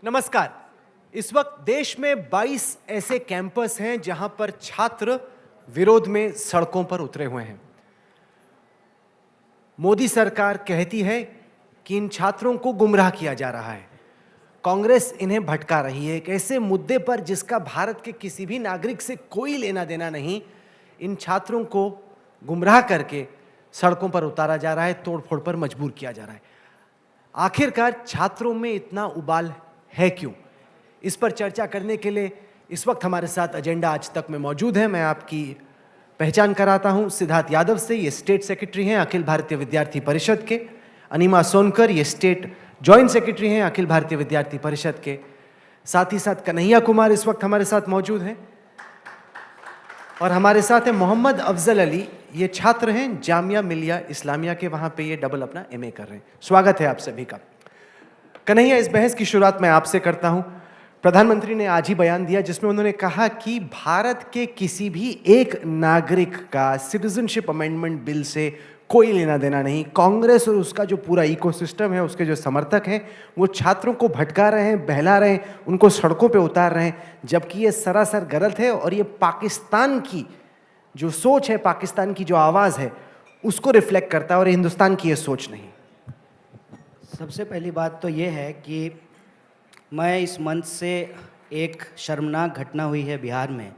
नमस्कार। इस वक्त देश में 22 ऐसे कैंपस हैं जहां पर छात्र विरोध में सड़कों पर उतरे हुए हैं। मोदी सरकार कहती है कि इन छात्रों को गुमराह किया जा रहा है। कांग्रेस इन्हें भटका रही है। एक ऐसे मुद्दे पर जिसका भारत के किसी भी नागरिक से कोई लेना देना नहीं, इन छात्रों को गुमराह करके सड़कों पर उतारा जा रहा है, तोड़फोड़ पर मजबूर किया जा रहा है। आखिरकार छात्रों में इतना उबाल है क्यों? इस पर चर्चा करने के लिए इस वक्त हमारे साथ एजेंडा आज तक में मौजूद है। मैं आपकी पहचान कराता हूं सिद्धार्थ यादव से। ये स्टेट सेक्रेटरी हैं अखिल भारतीय विद्यार्थी परिषद के। अनिमा सोनकर ये स्टेट जॉइंट सेक्रेटरी हैं अखिल भारतीय विद्यार्थी परिषद के। साथ ही साथ कन्हैया कुमार इस वक्त हमारे साथ मौजूद हैं। और हमारे साथ है मोहम्मद अफजल अली, ये छात्र हैं जामिया मिलिया इस्लामिया के, वहां पे ये डबल अपना एमए कर रहे हैं। स्वागत है आप सभी का। कन्हैया, इस बहस की शुरुआत मैं आपसे करता हूं। प्रधानमंत्री ने आज ही बयान दिया जिसमें उन्होंने कहा कि भारत के किसी भी एक नागरिक का सिटीजनशिप अमेंडमेंट बिल से कोई लेना देना नहीं। कांग्रेस और उसका जो पूरा इकोसिस्टम है, उसके जो समर्थक हैं, वो छात्रों को भटका रहे हैं, बहला रहे हैं, उनको सड़कों पे उतार रहे हैं, जबकि ये सरासर गलत है। और ये पाकिस्तान की जो सोच है, पाकिस्तान की जो आवाज़ है, उसको रिफ्लेक्ट करता है और हिंदुस्तान की ये सोच नहीं। सबसे पहली बात तो ये है कि मैं इस मंच से एक शर्मनाक घटना हुई है बिहार में,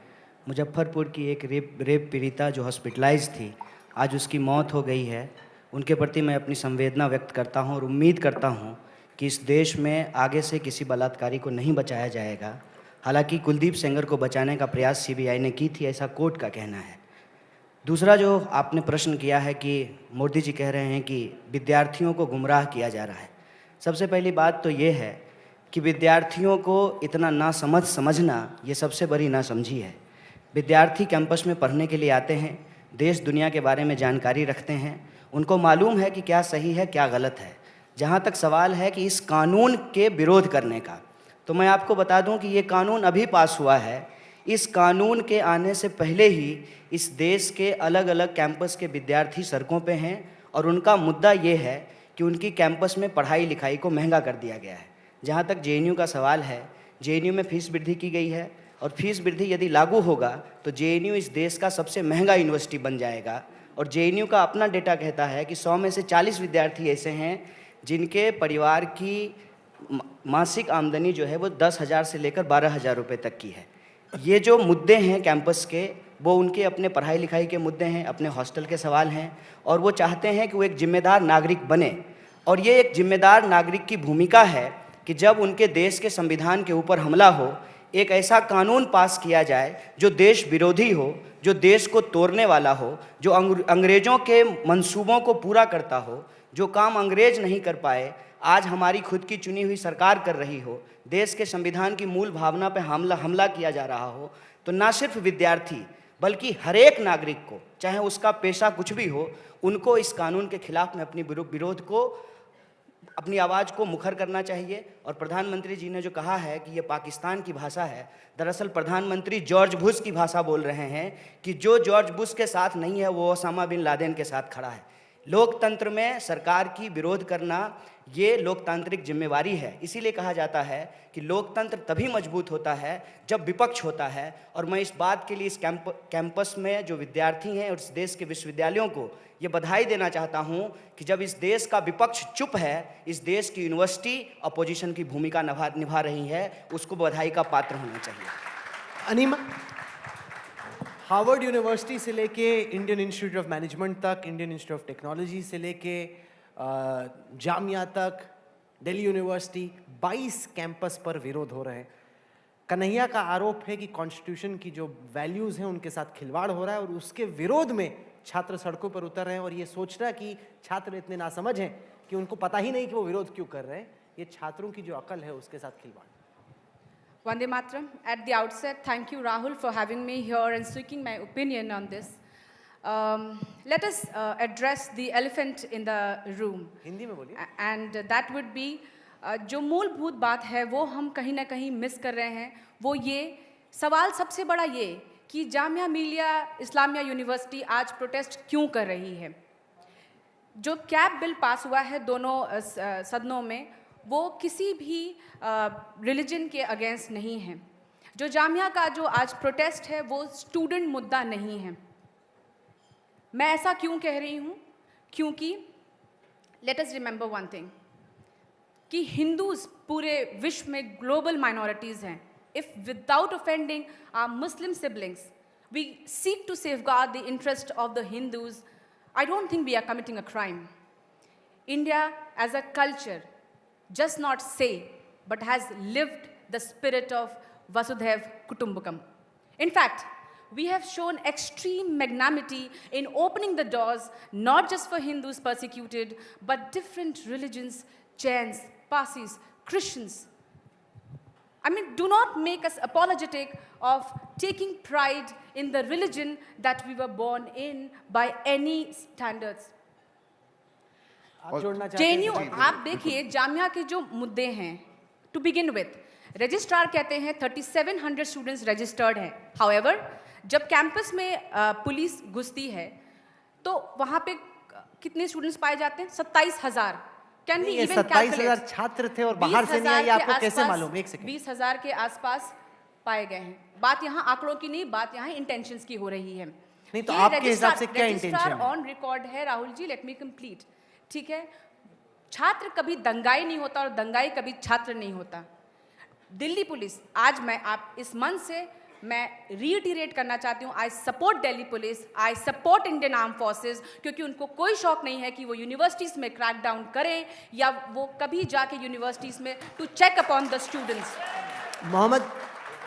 मुजफ्फरपुर की एक रेप पीड़िता जो हॉस्पिटलाइज थी, आज उसकी मौत हो गई है। उनके प्रति मैं अपनी संवेदना व्यक्त करता हूं और उम्मीद करता हूं कि इस देश में आगे से किसी बलात्कारी को नहीं बचाया जाएगा। हालांकि कुलदीप सेंगर को बचाने का प्रयास सीबीआई ने की थी, ऐसा कोर्ट का कहना है। दूसरा जो आपने प्रश्न किया है कि मोदी जी कह रहे हैं कि विद्यार्थियों को गुमराह किया जा रहा है। सबसे पहली बात तो ये है कि विद्यार्थियों को इतना नासमझ समझना ये सबसे बड़ी नासमझी है। विद्यार्थी कैंपस में पढ़ने के लिए आते हैं, देश दुनिया के बारे में जानकारी रखते हैं, उनको मालूम है कि क्या सही है क्या गलत है। जहाँ तक सवाल है कि इस कानून के विरोध करने का, तो मैं आपको बता दूं कि ये कानून अभी पास हुआ है। इस कानून के आने से पहले ही इस देश के अलग अलग कैंपस के विद्यार्थी सड़कों पे हैं और उनका मुद्दा ये है कि उनकी कैंपस में पढ़ाई लिखाई को महंगा कर दिया गया है। जहाँ तक जेएनयू का सवाल है, जेएनयू में फ़ीस वृद्धि की गई है और फीस वृद्धि यदि लागू होगा तो जेएनयू इस देश का सबसे महंगा यूनिवर्सिटी बन जाएगा। और जेएनयू का अपना डेटा कहता है कि 100 में से 40 विद्यार्थी ऐसे हैं जिनके परिवार की मासिक आमदनी जो है वो 10,000 से लेकर 12,000 रुपये तक की है। ये जो मुद्दे हैं कैंपस के, वो उनके अपने पढ़ाई लिखाई के मुद्दे हैं, अपने हॉस्टल के सवाल हैं, और वो चाहते हैं कि वो एक जिम्मेदार नागरिक बने। और ये एक जिम्मेदार नागरिक की भूमिका है कि जब उनके देश के संविधान के ऊपर हमला हो, एक ऐसा कानून पास किया जाए जो देश विरोधी हो, जो देश को तोड़ने वाला हो, जो अंग्रेज़ों के मंसूबों को पूरा करता हो। जो काम अंग्रेज नहीं कर पाए आज हमारी खुद की चुनी हुई सरकार कर रही हो, देश के संविधान की मूल भावना पर हमला किया जा रहा हो, तो ना सिर्फ विद्यार्थी बल्कि हर एक नागरिक को, चाहे उसका पेशा कुछ भी हो, उनको इस कानून के खिलाफ में अपनी विरोध को, अपनी आवाज़ को मुखर करना चाहिए। और प्रधानमंत्री जी ने जो कहा है कि ये पाकिस्तान की भाषा है, दरअसल प्रधानमंत्री जॉर्ज बुश की भाषा बोल रहे हैं कि जो जॉर्ज बुश के साथ नहीं है वो ओसामा बिन लादेन के साथ खड़ा है। लोकतंत्र में सरकार की विरोध करना ये लोकतांत्रिक जिम्मेवारी है। इसीलिए कहा जाता है कि लोकतंत्र तभी मजबूत होता है जब विपक्ष होता है। और मैं इस बात के लिए इस कैंपस में जो विद्यार्थी हैं और इस देश के विश्वविद्यालयों को ये बधाई देना चाहता हूँ कि जब इस देश का विपक्ष चुप है, इस देश की यूनिवर्सिटी अपोजिशन की भूमिका निभा रही है, उसको बधाई का पात्र होना चाहिए। अनिमा, हार्वर्ड यूनिवर्सिटी से लेके इंडियन इंस्टीट्यूट ऑफ मैनेजमेंट तक, इंडियन इंस्टीट्यूट ऑफ टेक्नोलॉजी से लेके जामिया तक, दिल्ली यूनिवर्सिटी, 22 कैंपस पर विरोध हो रहे हैं। कन्हैया का आरोप है कि कॉन्स्टिट्यूशन की जो वैल्यूज़ हैं उनके साथ खिलवाड़ हो रहा है और उसके विरोध में छात्र सड़कों पर उतर रहे हैं। और ये सोचना कि छात्र इतने नासमझ हैं कि उनको पता ही नहीं कि वो विरोध क्यों कर रहे हैं, ये छात्रों की जो अकल है उसके साथ खिलवाड़। Vande Mataram. At the outset, thank you, Rahul, for having me here and seeking my opinion on this. Let us address the elephant in the room. Hindi में बोलिए। And that would be जो मूलभूत बात है वो हम कहीं ना कहीं मिस कर रहे हैं। वो ये सवाल सबसे बड़ा ये कि जामिया मिलिया इस्लामिया यूनिवर्सिटी आज प्रोटेस्ट क्यों कर रही है। जो कैब बिल पास हुआ है दोनों सदनों में, वो किसी भी रिलीजन के अगेंस्ट नहीं है। जो जामिया का जो आज प्रोटेस्ट है वो स्टूडेंट मुद्दा नहीं है। मैं ऐसा क्यों कह रही हूँ? क्योंकि let us remember one thing कि हिंदूज पूरे विश्व में ग्लोबल माइनॉरिटीज़ हैं। If without offending our Muslim siblings we seek to safeguard the interest of the Hindus, I don't think we are committing a crime. India as a culture just not say but has lived the spirit of Vasudhaiv Kutumbakam. In fact, we have shown extreme magnanimity in opening the doors not just for Hindus persecuted but different religions, Jains, Parsis, Christians. I mean, do not make us apologetic of taking pride in the religion that we were born in by any standards. आप जोड़ना चाहते हैं? JNU, आप देखिए जामिया के जो मुद्दे हैं, टू बिगिन विथ रजिस्ट्रार कहते हैं 3700 स्टूडेंट्स रजिस्टर्ड हैं। हाउएवर जब कैंपस में पुलिस घुसती है तो वहाँ पे कितने स्टूडेंट्स पाए जाते हैं? 27,000। कैन वी इवन 27,000 छात्र थे और बाहर से नहीं आए, आपको कैसे मालूम? एक सेकंड। 20,000 के आसपास पाए गए हैं। बात यहाँ आंकड़ों की नहीं, बात यहाँ इंटेंशंस की हो रही है। नहीं तो आपके हिसाब से क्या इंटेंशन है? ऑन रिकॉर्ड है Rahul ji, let me complete. ठीक है, छात्र कभी दंगाई नहीं होता और दंगाई कभी छात्र नहीं होता। दिल्ली पुलिस, आज मैं आप इस मंच से मैं रीइटरेट करना चाहती हूँ, I support Delhi police, I support Indian arm forces, क्योंकि उनको कोई शौक नहीं है कि वो यूनिवर्सिटीज़ में क्रैक डाउन करें या वो कभी जाके यूनिवर्सिटीज़ में to check upon the students. Mohammad,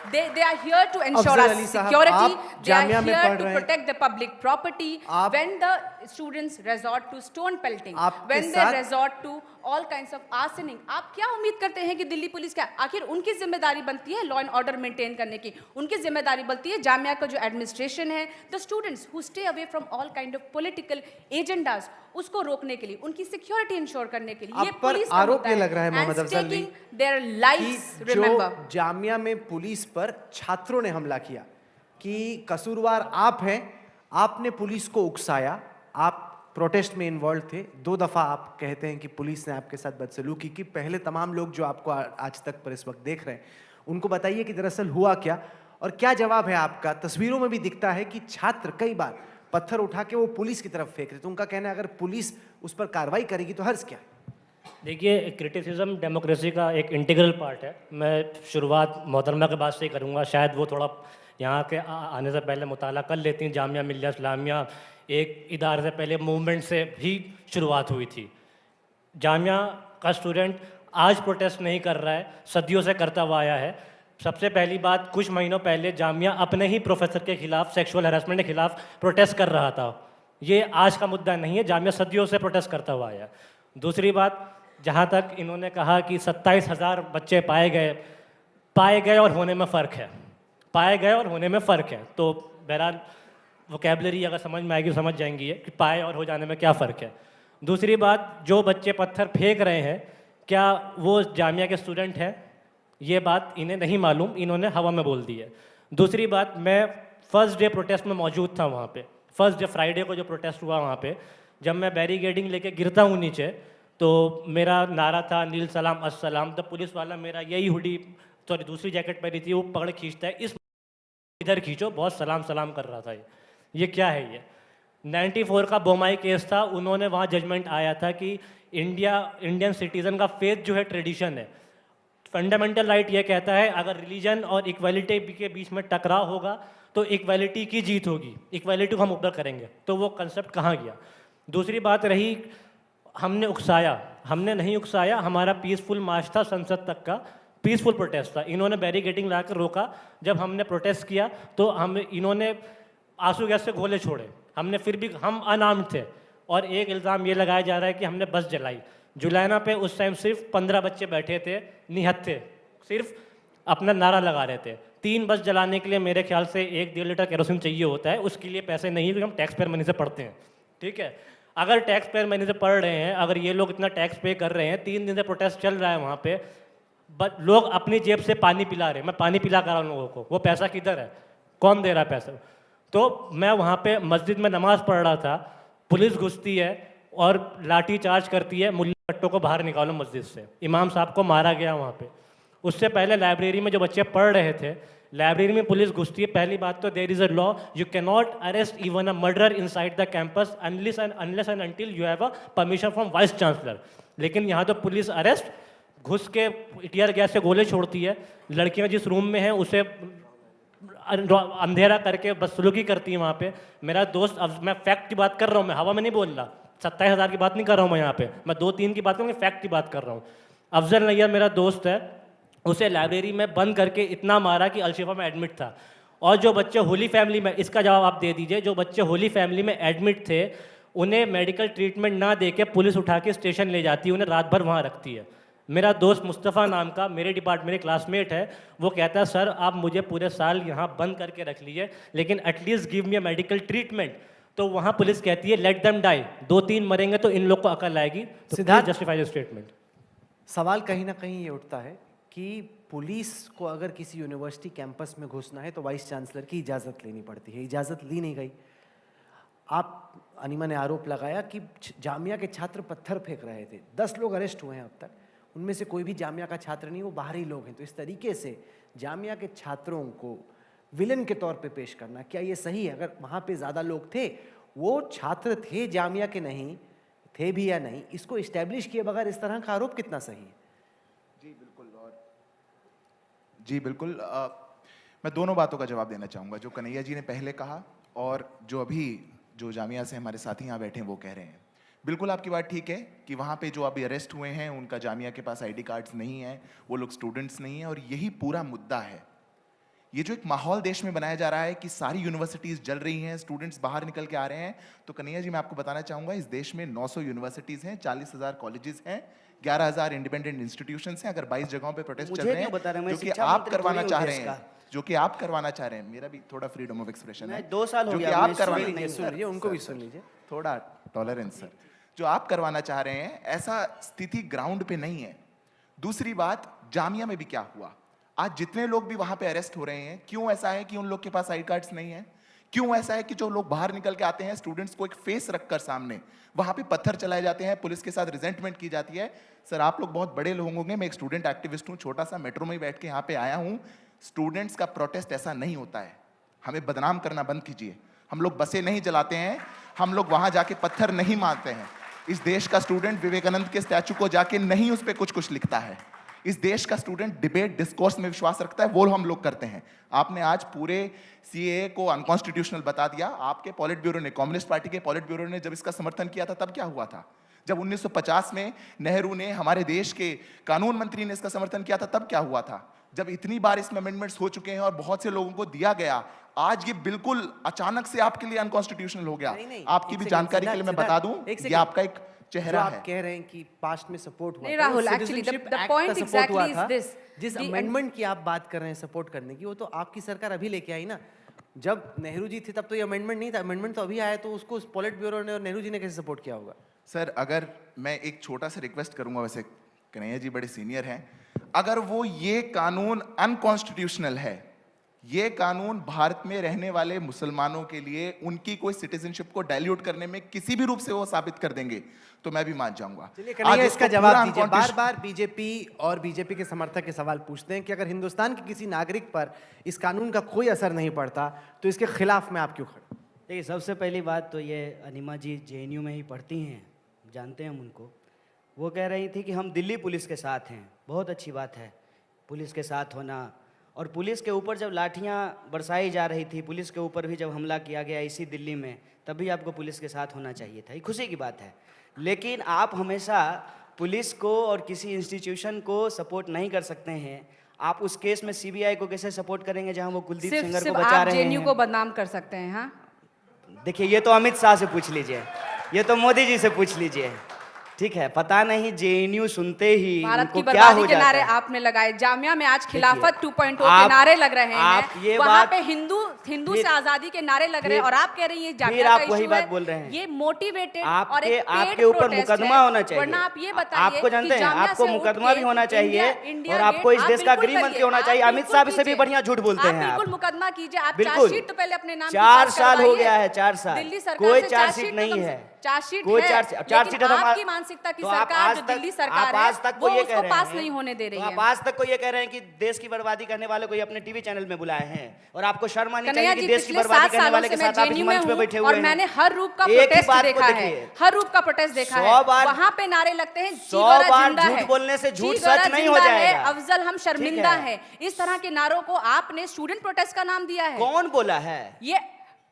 They are here to ensure Afzal our Ali साहब, security. आप They are जामिया में here पढ़ to रहे हैं। protect the public property. आप- When the students resort to stone pelting, आपके when they साथ- resort to all kinds of arsoning, आप क्या उम्मीद करते हैं कि दिल्ली पुलिस क्या, आखिर उनकी जिम्मेदारी बनती है लॉ एंड ऑर्डर मेंटेन करने की, उनकी जिम्मेदारी बनती है जामिया का जो एडमिनिस्ट्रेशन है, the students who stay away from all kind of political agendas, उसको रोकने के लिए, उनकी सिक्योरिटी इंश्योर करने के लिए। आप ये पर पुलिस आरोप ये लग रहा है मोहम्मद अफजल अली देयर कि लाइव्स, रिमेंबर। जो जामिया में पुलिस पर छात्रों ने हमला किया कि कसूरवार आप हैं, आपने पुलिस को उकसाया, आप प्रोटेस्ट में इन्वॉल्व थे, 2 दफ़ा आप कहते हैं कि पुलिस ने आपके साथ बदसलूकी की। पहले तमाम लोग जो आपको आज तक पर इस वक्त देख रहे हैं उनको बताइए कि दरअसल हुआ क्या और क्या जवाब है आपका। तस्वीरों में भी दिखता है कि छात्र कई बार पत्थर उठा के वो पुलिस की तरफ फेंक रहे, तो उनका कहना है अगर पुलिस उस पर कार्रवाई करेगी तो हर्ज क्या? देखिए, क्रिटिसिज्म डेमोक्रेसी का एक इंटीग्रल पार्ट है। मैं शुरुआत मोहतरमा के बाद से ही करूँगा, शायद वो थोड़ा यहाँ के आने से पहले मुताला कर लेती हैं। जामिया मिल्लिया इस्लामिया एक इदारे से पहले मूवमेंट से ही शुरुआत हुई थी। जामिया का स्टूडेंट आज प्रोटेस्ट नहीं कर रहा है, सदियों से करता हुआ आया है। सबसे पहली बात, कुछ महीनों पहले जामिया अपने ही प्रोफेसर के खिलाफ सेक्सुअल हैरेसमेंट के खिलाफ प्रोटेस्ट कर रहा था। ये आज का मुद्दा नहीं है, जामिया सदियों से प्रोटेस्ट करता हुआ आया। दूसरी बात, जहाँ तक इन्होंने कहा कि 27,000 बच्चे पाए गए और होने में फ़र्क है, पाए गए और होने में फ़र्क है। तो बहरहाल वोकैबलरी अगर समझ में आएगी समझ जाएंगी ये कि पाए और हो जाने में क्या फ़र्क है। दूसरी बात, जो बच्चे पत्थर फेंक रहे हैं क्या वो जामिया के स्टूडेंट हैं? ये बात इन्हें नहीं मालूम, इन्होंने हवा में बोल दी है। दूसरी बात, मैं फर्स्ट डे प्रोटेस्ट में मौजूद था वहाँ पे, फर्स्ट डे फ्राइडे को जो प्रोटेस्ट हुआ वहाँ पे। जब मैं बैरिकेडिंग लेके गिरता हूँ नीचे तो मेरा नारा था नील सलाम अस्सलाम। तो पुलिस वाला मेरा यही हुडी, सॉरी दूसरी जैकेट पहनी थी, वो पकड़ खींचता है, इस इधर खींचो, बहुत सलाम सलाम कर रहा था। ये क्या है? ये 94 का बोमाई केस था। उन्होंने वहाँ जजमेंट आया था कि इंडियन सिटीज़न का फेथ जो है ट्रेडिशन है। फंडामेंटल राइट ये कहता है अगर रिलीजन और इक्वालिटी के बीच में टकराव होगा तो इक्वालिटी की जीत होगी, इक्वालिटी को हम ऊपर करेंगे। तो वो कंसेप्ट कहाँ गया? दूसरी बात रही, हमने उकसाया, हमने नहीं उकसाया, हमारा पीसफुल मार्च था, संसद तक का पीसफुल प्रोटेस्ट था। इन्होंने बैरिकेडिंग ला कर रोका। जब हमने प्रोटेस्ट किया तो इन्होंने आंसू गैस से गोले छोड़े। हमने फिर भी, हम अनार्म्ड थे और एक इल्ज़ाम ये लगाया जा रहा है कि हमने बस जलाई। जुलैना पे उस टाइम सिर्फ 15 बच्चे बैठे थे, निहत्थे, सिर्फ अपना नारा लगा रहे थे। 3 बस जलाने के लिए मेरे ख्याल से 1-1.5 लीटर केरोसिन चाहिए होता है, उसके लिए पैसे नहीं है क्योंकि हम टैक्स पेयर मनी से पढ़ते हैं। ठीक है, अगर टैक्स पेयर मनी से पढ़ रहे हैं, अगर ये लोग इतना टैक्स पे कर रहे हैं, 3 दिन से प्रोटेस्ट चल रहा है वहाँ पे, लोग अपनी जेब से पानी पिला रहे हैं। मैं पानी पिला कर रहा हूँ लोगों को, वो पैसा किधर है? कौन दे रहा है पैसा? तो मैं वहाँ पे मस्जिद में नमाज़ पढ़ रहा था, पुलिस घुसती है और लाठी चार्ज करती है, मुल्ला भुट्टो को बाहर निकालो मस्जिद से, इमाम साहब को मारा गया वहाँ पे। उससे पहले लाइब्रेरी में जो बच्चे पढ़ रहे थे, लाइब्रेरी में पुलिस घुसती है। पहली बात तो there is a law, you can not arrest even a murderer inside the campus unless and until you have a permission from vice chancellor. लेकिन यहाँ तो पुलिस अरेस्ट, घुस के टीयर गैस से गोले छोड़ती है, लड़कियाँ जिस रूम में हैं उसे अंधेरा करके बदसलूकी करती है वहाँ पे। मेरा दोस्त, अब मैं फैक्ट की बात कर रहा हूँ, मैं हवा में नहीं बोल रहा, 27,000 की बात नहीं कर रहा हूँ मैं यहाँ पे, मैं 2-3 की बात करूँगी, फैक्ट की बात कर रहा हूँ। अफजल नैयर मेरा दोस्त है, उसे लाइब्रेरी में बंद करके इतना मारा कि अलशिफा में एडमिट था। और जो बच्चे होली फैमिली में, इसका जवाब आप दे दीजिए, जो बच्चे होली फैमिली में एडमिट थे उन्हें मेडिकल ट्रीटमेंट ना दे के पुलिस उठा के स्टेशन ले जाती है, उन्हें रात भर वहाँ रखती है। मेरा दोस्त मुस्तफ़ा नाम का मेरे डिपार्टमेंट में क्लासमेट है, वो कहता है सर आप मुझे पूरे साल यहाँ बंद करके रख लीजिए लेकिन at least give me a medical treatment. तो वहाँ पुलिस कहती है लेट देम डाई, 2-3 मरेंगे तो इन लोग को अकल आएगी। तो सिद्धार्थ, जस्टिफाई द स्टेटमेंट। सवाल कहीं ना कहीं ये उठता है कि पुलिस को अगर किसी यूनिवर्सिटी कैंपस में घुसना है तो वाइस चांसलर की इजाज़त लेनी पड़ती है, इजाज़त ली नहीं गई। आप, अनिमा ने आरोप लगाया कि जामिया के छात्र पत्थर फेंक रहे थे, 10 लोग अरेस्ट हुए हैं अब तक, उनमें से कोई भी जामिया का छात्र नहीं, वो बाहरी लोग हैं। तो इस तरीके से जामिया के छात्रों को विलन के तौर पे पेश करना, क्या ये सही है? अगर वहाँ पे ज़्यादा लोग थे, वो छात्र थे जामिया के नहीं थे भी या नहीं, इसको इस्टेब्लिश किए बगैर इस तरह का आरोप कितना सही है? जी बिल्कुल, मैं दोनों बातों का जवाब देना चाहूँगा, जो कन्हैया जी ने पहले कहा और जो अभी जो जामिया से हमारे साथी यहाँ बैठे हैं वो कह रहे हैं। बिल्कुल आपकी बात ठीक है कि वहाँ पे जो अभी अरेस्ट हुए हैं उनका जामिया के पास आईडी कार्ड्स नहीं हैं, वो लोग स्टूडेंट्स नहीं हैं, और यही पूरा मुद्दा है। ये जो एक माहौल देश में बनाया जा रहा है कि सारी यूनिवर्सिटीज़ जल रही हैं, स्टूडेंट्स बाहर निकल के आ रहे हैं, तो कन्हैया जी मैं आपको बताना चाहूँगा इस देश में 900 यूनिवर्सिटीज़ हैं, 40,000 कॉलेजेस हैं, 11,000 इंडिपेंडेंट इंस्टीट्यूशंस हैं। अगर 22 जगहों पे प्रोटेस्ट चल रहे हैं जो कि आप करवाना चाह रहे हैं, जो कि आप करवाना चाह रहे हैं, मेरा भी थोड़ा फ्रीडम ऑफ एक्सप्रेशन है, 2 साल हो जो कि गया, आप मैं करवाना, सुन लीजिए, सुन लीजिए, उनको भी सुन लीजिए, थोड़ा टॉलरेंस सर, जो आप करवाना चाह रहे हैं ऐसा स्थिति ग्राउंड पे नहीं है। दूसरी बात, जामिया में भी क्या हुआ, आज जितने लोग भी वहां पे अरेस्ट हो रहे हैं, क्यों ऐसा है कि उन लोग के पास आई कार्ड्स नहीं है? क्यों ऐसा है कि जो लोग बाहर निकल के आते हैं, स्टूडेंट्स को एक फेस रखकर सामने वहां पे पत्थर चलाए जाते हैं, पुलिस के साथ रिजेंटमेंट की जाती है? सर आप लोग बहुत बड़े लोग होंगे, मैं एक स्टूडेंट एक्टिविस्ट हूं, छोटा सा मेट्रो में ही बैठ के यहाँ पे आया हूं। स्टूडेंट्स का प्रोटेस्ट ऐसा नहीं होता है, हमें बदनाम करना बंद कीजिए। हम लोग बसें नहीं जलाते हैं, हम लोग वहां जाके पत्थर नहीं मारते हैं। इस देश का स्टूडेंट विवेकानंद के स्टैचू को जाके नहीं उस पर कुछ लिखता है। इस देश का स्टूडेंट डिबेट डिस्कोर्स में विश्वास रखता है, वो हम लोग करते हैं। आपने आज पूरे सीएए को अनकॉन्स्टिट्यूशनल बता दिया। आपके पॉलिट ब्यूरो ने, कम्युनिस्ट पार्टी के पॉलिट ब्यूरो ने जब इसका समर्थन किया था तब क्या हुआ था? जब 1950 में नेहरू ने, हमारे देश के कानून मंत्री ने इसका समर्थन किया था तब क्या हुआ था? जब इतनी बार इसमें अमेंडमेंट्स हो चुके हैं और बहुत से लोगों को दिया गया, आज ये बिल्कुल अचानक से आपके लिए अनकॉन्स्टिट्यूशनल हो गया। आपकी भी जानकारी के लिए मैं बता दूं, ये आपका एक चेहरा है। आप कह रहे हैं कि पास्ट में सपोर्ट हुआ नहीं था, राहुल, वो actually Citizenship the Act point का support हुआ एग्जैक्टली इज था। दिस, जिस अमेंडमेंट की आप बात कर रहे हैं सपोर्ट करने की, वो तो आपकी सरकार अभी लेके आई ना। जब नेहरू जी थे तब तो ये अमेंडमेंट नहीं था, अमेंडमेंट तो अभी आया, तो उसको पॉलिट ब्यूरो ने और नेहरू जी ने कैसे सपोर्ट किया होगा? सर अगर मैं एक छोटा सा रिक्वेस्ट करूंगा, वैसे कन्हैया जी बड़े सीनियर हैं, अगर वो ये कानून अनकॉन्स्टिट्यूशनल है, ये कानून भारत में रहने वाले मुसलमानों के लिए उनकी कोई सिटीजनशिप को डाइल्यूट करने में किसी भी रूप से वो साबित कर देंगे तो मैं भी मान जाऊंगा। चलिए कन्हैया, इसका जवाब दीजिए। बार बार बीजेपी और बीजेपी के समर्थक के सवाल पूछते हैं कि अगर हिंदुस्तान के किसी नागरिक पर इस कानून का कोई असर नहीं पड़ता तो इसके खिलाफ में आप क्यों खड़े? देखिए, सबसे पहली बात तो ये, अनिमा जी जेएनयू में ही पढ़ती हैं, जानते हैं हम उनको। वो कह रही थी कि हम दिल्ली पुलिस के साथ हैं। बहुत अच्छी बात है पुलिस के साथ होना, और पुलिस के ऊपर जब लाठियां बरसाई जा रही थी, पुलिस के ऊपर भी जब हमला किया गया इसी दिल्ली में, तभी आपको पुलिस के साथ होना चाहिए था। ये खुशी की बात है। लेकिन आप हमेशा पुलिस को और किसी इंस्टीट्यूशन को सपोर्ट नहीं कर सकते हैं। आप उस केस में सीबीआई को कैसे सपोर्ट करेंगे जहां वो कुलदीप सेंगर को बचा आप रहे जेएनयू हैं? को बदनाम कर सकते हैं। हाँ, देखिए, ये तो अमित शाह से पूछ लीजिए, ये तो मोदी जी से पूछ लीजिए। ठीक है, पता नहीं जेएनयू सुनते ही भारत की उनको क्या हो बर्बादी के जाता नारे है। आपने लगाए, जामिया में आज खिलाफत 2.0 के आप- नारे लग रहे आप हैं, ये वहाँ बात- पे हिंदू से आजादी के नारे लग रहे हैं, फिर- और आप कह रही हैं फिर जामिया का आप इशू वही है। बात बोल रहे हैं। ये मोटिवेटेड और एक आपके ऊपर मुकदमा होना चाहिए। वरना आप ये बताइए आपको जानते कि हैं, जामिया आपको से उठ मुकदमा के भी होना चाहिए, इंडिया और आपको इस गेट देश का आप गृह बिल्कुल मंत्री होना करिए, चाहिए। आप अमित बिल्कुल शाह से भी कीजिए। बढ़िया झूठ बोलते हैं बिल्कुल आप। मुकदमा कीजिए। आप बिल्कुल। चार्जशीट तो पहले अपने नाम की 4 पास साल हो करवाइए। गया है, 4 साल दिल्ली सरकार कोई से चार्जशीट तो नहीं कम से- है। चार्जशीट कोई है, चार्जशीट है तो आपकी मानसिकता की तो आप सरकार आज जो तक- दिल्ली सरकार आप है आज तक वो को ये उसको कह रहे पास हैं, नहीं होने दे रही तो है। आप आज तक को ये कह रहे हैं कि देश की बर्बादी करने वाले को ये अपने टीवी चैनल में बुलाए हैं और आपको शर्म आनी कन्हैया चाहिए कि जी, देश की पिछले बर्बादी 7 करने सालों वाले से के मैं साथ आप इस जेएनयू में मंच पे हूँ बैठे हुए और हैं। मैंने हर रूप का एक ही प्रोटेस्ट बात को देखा है, देखिए। हर रूप का प्रोटेस्ट देखा 100 है। बार- वहाँ पे नारे लगते हैं 100 चीगोरा बार जिंदा झूठ है, बोलने से झूठ चीगोरा सच नहीं हो जिंदा है, जाएगा। अफजल हम शर्मिंदा ठीक है। है। इस तरह के नारों को आपने स्टूडेंट प्रोटेस्ट का नाम दिया है। कौन बोला है? ये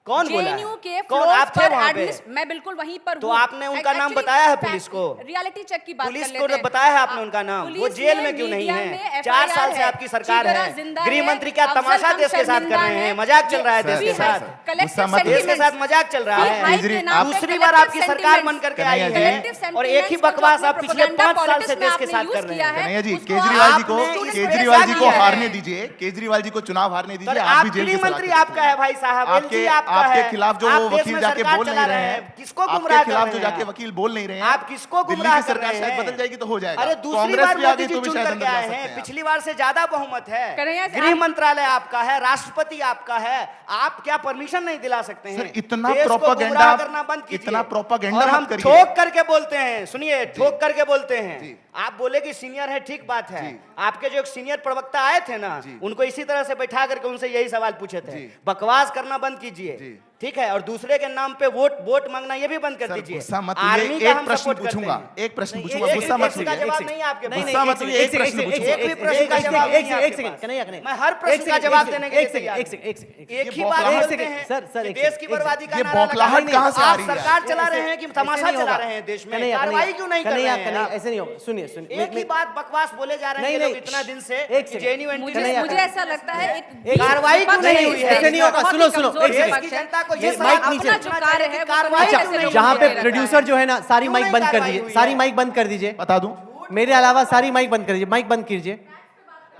कौन बोला है? JNU के कौन? फ्लोर आप थे पर वहाँ पे? मैं बिल्कुल वहीं पर तो हूँ। आपने उनका नाम Actually, बताया है पुलिस को? रियलिटी चेक की बात पुलिस कर को लेते हैं। बताया है आपने उनका नाम? पुलिस वो जेल ने में क्यों नहीं मीडिया है? में 4 FIR साल से है, आपकी सरकार चीगरा है। जिंदा गृह है, मंत्री क्या अफजल तमाशा हम देश के साथ कर शर्मिंदा रहे हैं? हैं। मजाक चल रहा है ये देश के भी है। साथ। Collective गुस्सा मत देश के sentiments। साथ मजाक चल रहा Free है। hike के नाम पे दूसरी collective बार आपकी सरकार sentiments। बन करके कन्हैया आई जी। है Collective और एक ही sentiments को बकवास जो आप पिछले propaganda 5 साल से politics में देश के आपने साथ use कर रहे किया हैं। है, कन्हैया जी, उसको केजरीवाल जी को आपने student केजरीवाल जी को protest हारने किया है। दीजिए, केजरीवाल जी को चुनाव हारने तो दीजिए। आप आप भी जेल गृह की मंत्री सलाह आपका है भाई साहब, आपके LG आपका आपके है। खिलाफ जो आप वो देश वकील में जाके सरकार बोल चला नहीं रहे रहे हैं, हैं। किसको गुमराह आपके कर खिलाफ रहे जो हैं जाके आप? वकील बोल नहीं रहे हैं, आप किसको दिल्ली गुमराह की कर सरकार रहे शायद हैं? बदल जाएगी तो हो जाएगा। अरे दूसरी कांग्रेस बार भी आ मोदी गई जी तो भी चुन शायद करके बदला आए सकते हैं, हैं। पिछली बार से ज्यादा बहुमत है। कन्हैया जी, गृह आप- मंत्रालय आपका है, राष्ट्रपति आपका है, आप क्या परमिशन नहीं दिला सकते हैं? सर, इतना देश को प्रोपेगेंडा गुमराह करना बंद कीजिए। इतना प्रोपेगेंडा और मत हम करिए। ठोक करके बोलते हैं, सुनिए, ठोक करके बोलते हैं। जी। आप बोले कि सीनियर है, ठीक बात है। जी। आपके जो एक सीनियर प्रवक्ता आए थे ना, जी। उनको इसी तरह से बैठा करके उनसे यही सवाल पूछे थे, जी। बकवास करना बंद कीजिए, जी। ठीक है, और दूसरे के नाम पे वोट मांगना ये भी बंद कर सर, दीजिए। गुस्सा मत आर्मी होइए, का एक हम प्रश्न support करते पूछूंगा, हैं। एक प्रश्न नहीं, पूछूंगा, एक- गुस्सा एक मत प्रश्न का होइए। जवाब नहीं है आपके पास। गुस्सा मत होइए, एक प्रश्न पूछूंगा। एक भी प्रश्न का जवाब नहीं है आपके पास। कन्हैया मैं हर प्रश्न का जवाब देने के लिए तैयार हूं। एक ही बात बौखलाहट- बोलते हैं सर, कि एक देश सेकंड, की एक बर्बादी का ये नारा लगा बौखलाहट है। कहाँ से आ आप रही है? सरकार चला रहे हैं कि तमाशा चला रहे हैं देश में? कार्रवाई क्यों नहीं कर रहे हैं आप? ऐसे नहीं होगा। सुनिए एक ही बात बकवास बोले जा रहे हैं नहीं, ये लोग नहीं, इतना दिन से एक कि सेकंड। जेएनयू एंटी मुझे नहीं ऐसा लगता है एक कार्रवाई क्यों नहीं हुई है? ऐसे नहीं होगा। बहुत ही सुनो, सुनो, कमजोर एक सेकंड। विपक्ष देश की है। जनता को ये ये सवाल माइक अपना नीचे। जो कार्य है, कार्रवाई कार्रवाई कैसे नहीं जहाँ हुई पे है? प्रोड्यूसर जो है ना, सारी क्यों माइक नहीं बंद कर कार्रवाई दीजिए, हुई सारी है? माइक बंद कर दीजिए। बता दूं, मेरे अलावा सारी माइक बंद कर दीजिए, माइक बंद कीजिए,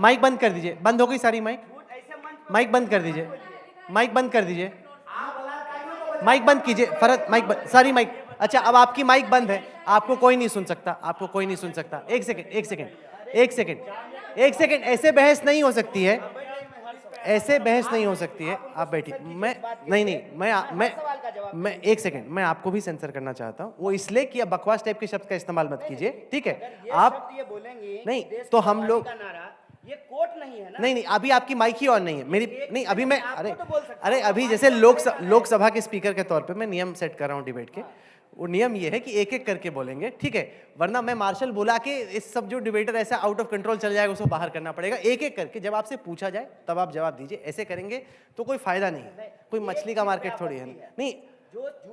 माइक बंद कर दीजिए। बंद हो गई सारी माइक, माइक बंद कर दीजिए, माइक बंद कर दीजिए, माइक बंद कीजिए। फरत माइक बंद, सारी माइक। अच्छा, अब आपकी माइक बंद है, आपको कोई नहीं सुन सकता, आपको कोई नहीं सुन सकता। एक सेकंड, एक सेकंड, एक सेकंड, एक सेकंड। ऐसे बहस नहीं हो सकती है, ऐसे बहस नहीं हो सकती है। आप बैठिए। मैं एक सेकंड, मैं आपको भी सेंसर करना चाहता हूँ। वो इसलिए कि आप बकवास टाइप के शब्द का इस्तेमाल मत कीजिए, ठीक है? आप ये बोलेंगे नहीं, देश तो की हम बर्बादी लोग का नारा, ये कोर्ट नहीं है ना? नहीं, अभी आपकी माइक ही ऑन नहीं है मेरी। नहीं, अभी मैं आपको तो बोल सकता हूं। अरे अभी जैसे लोकसभा के स्पीकर के तौर पे मैं नियम सेट कर रहा हूँ डिबेट के। वो नियम ये है कि एक एक करके बोलेंगे, ठीक है? वरना मैं मार्शल बुला के इस सब जो डिबेटर ऐसा आउट ऑफ कंट्रोल चल जाएगा, उसको बाहर करना पड़ेगा। एक एक करके जब आपसे पूछा जाए तब आप जवाब दीजिए। ऐसे करेंगे तो कोई फायदा नहीं है, कोई मछली का मार्केट थोड़ी है। नहीं,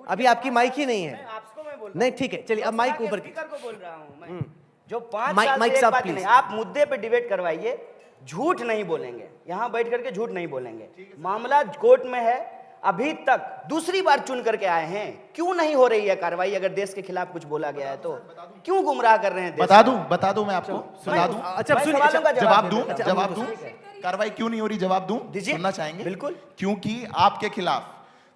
अभी आपकी माइक ही नहीं है। आपको मैं बोल नहीं, ठीक है, चलिए अब माइक ऊपर की। स्पीकर को बोल रहा हूं मैं, जो 5 माइक- साल माइक से एक साहब, बात प्लीज। नहीं, आप मुद्दे पे डिबेट करवाइए, झूठ नहीं बोलेंगे, यहाँ बैठ करके झूठ नहीं बोलेंगे। मामला कोर्ट में है, अभी तक दूसरी बार चुन करके आए हैं, क्यों नहीं हो रही है कार्रवाई? अगर देश के खिलाफ कुछ बोला गया है तो क्यों गुमराह कर रहे हैं देश बता दूं मैं आपको, सुना दूं, अच्छा मैं सुनिए, सवालों का जवाब दूं, दे जवाब दूं। कार्रवाई क्यों नहीं हो रही, जवाब दूं? दीजिए। सुनना चाहेंगे? बिल्कुल। क्योंकि आपके खिलाफ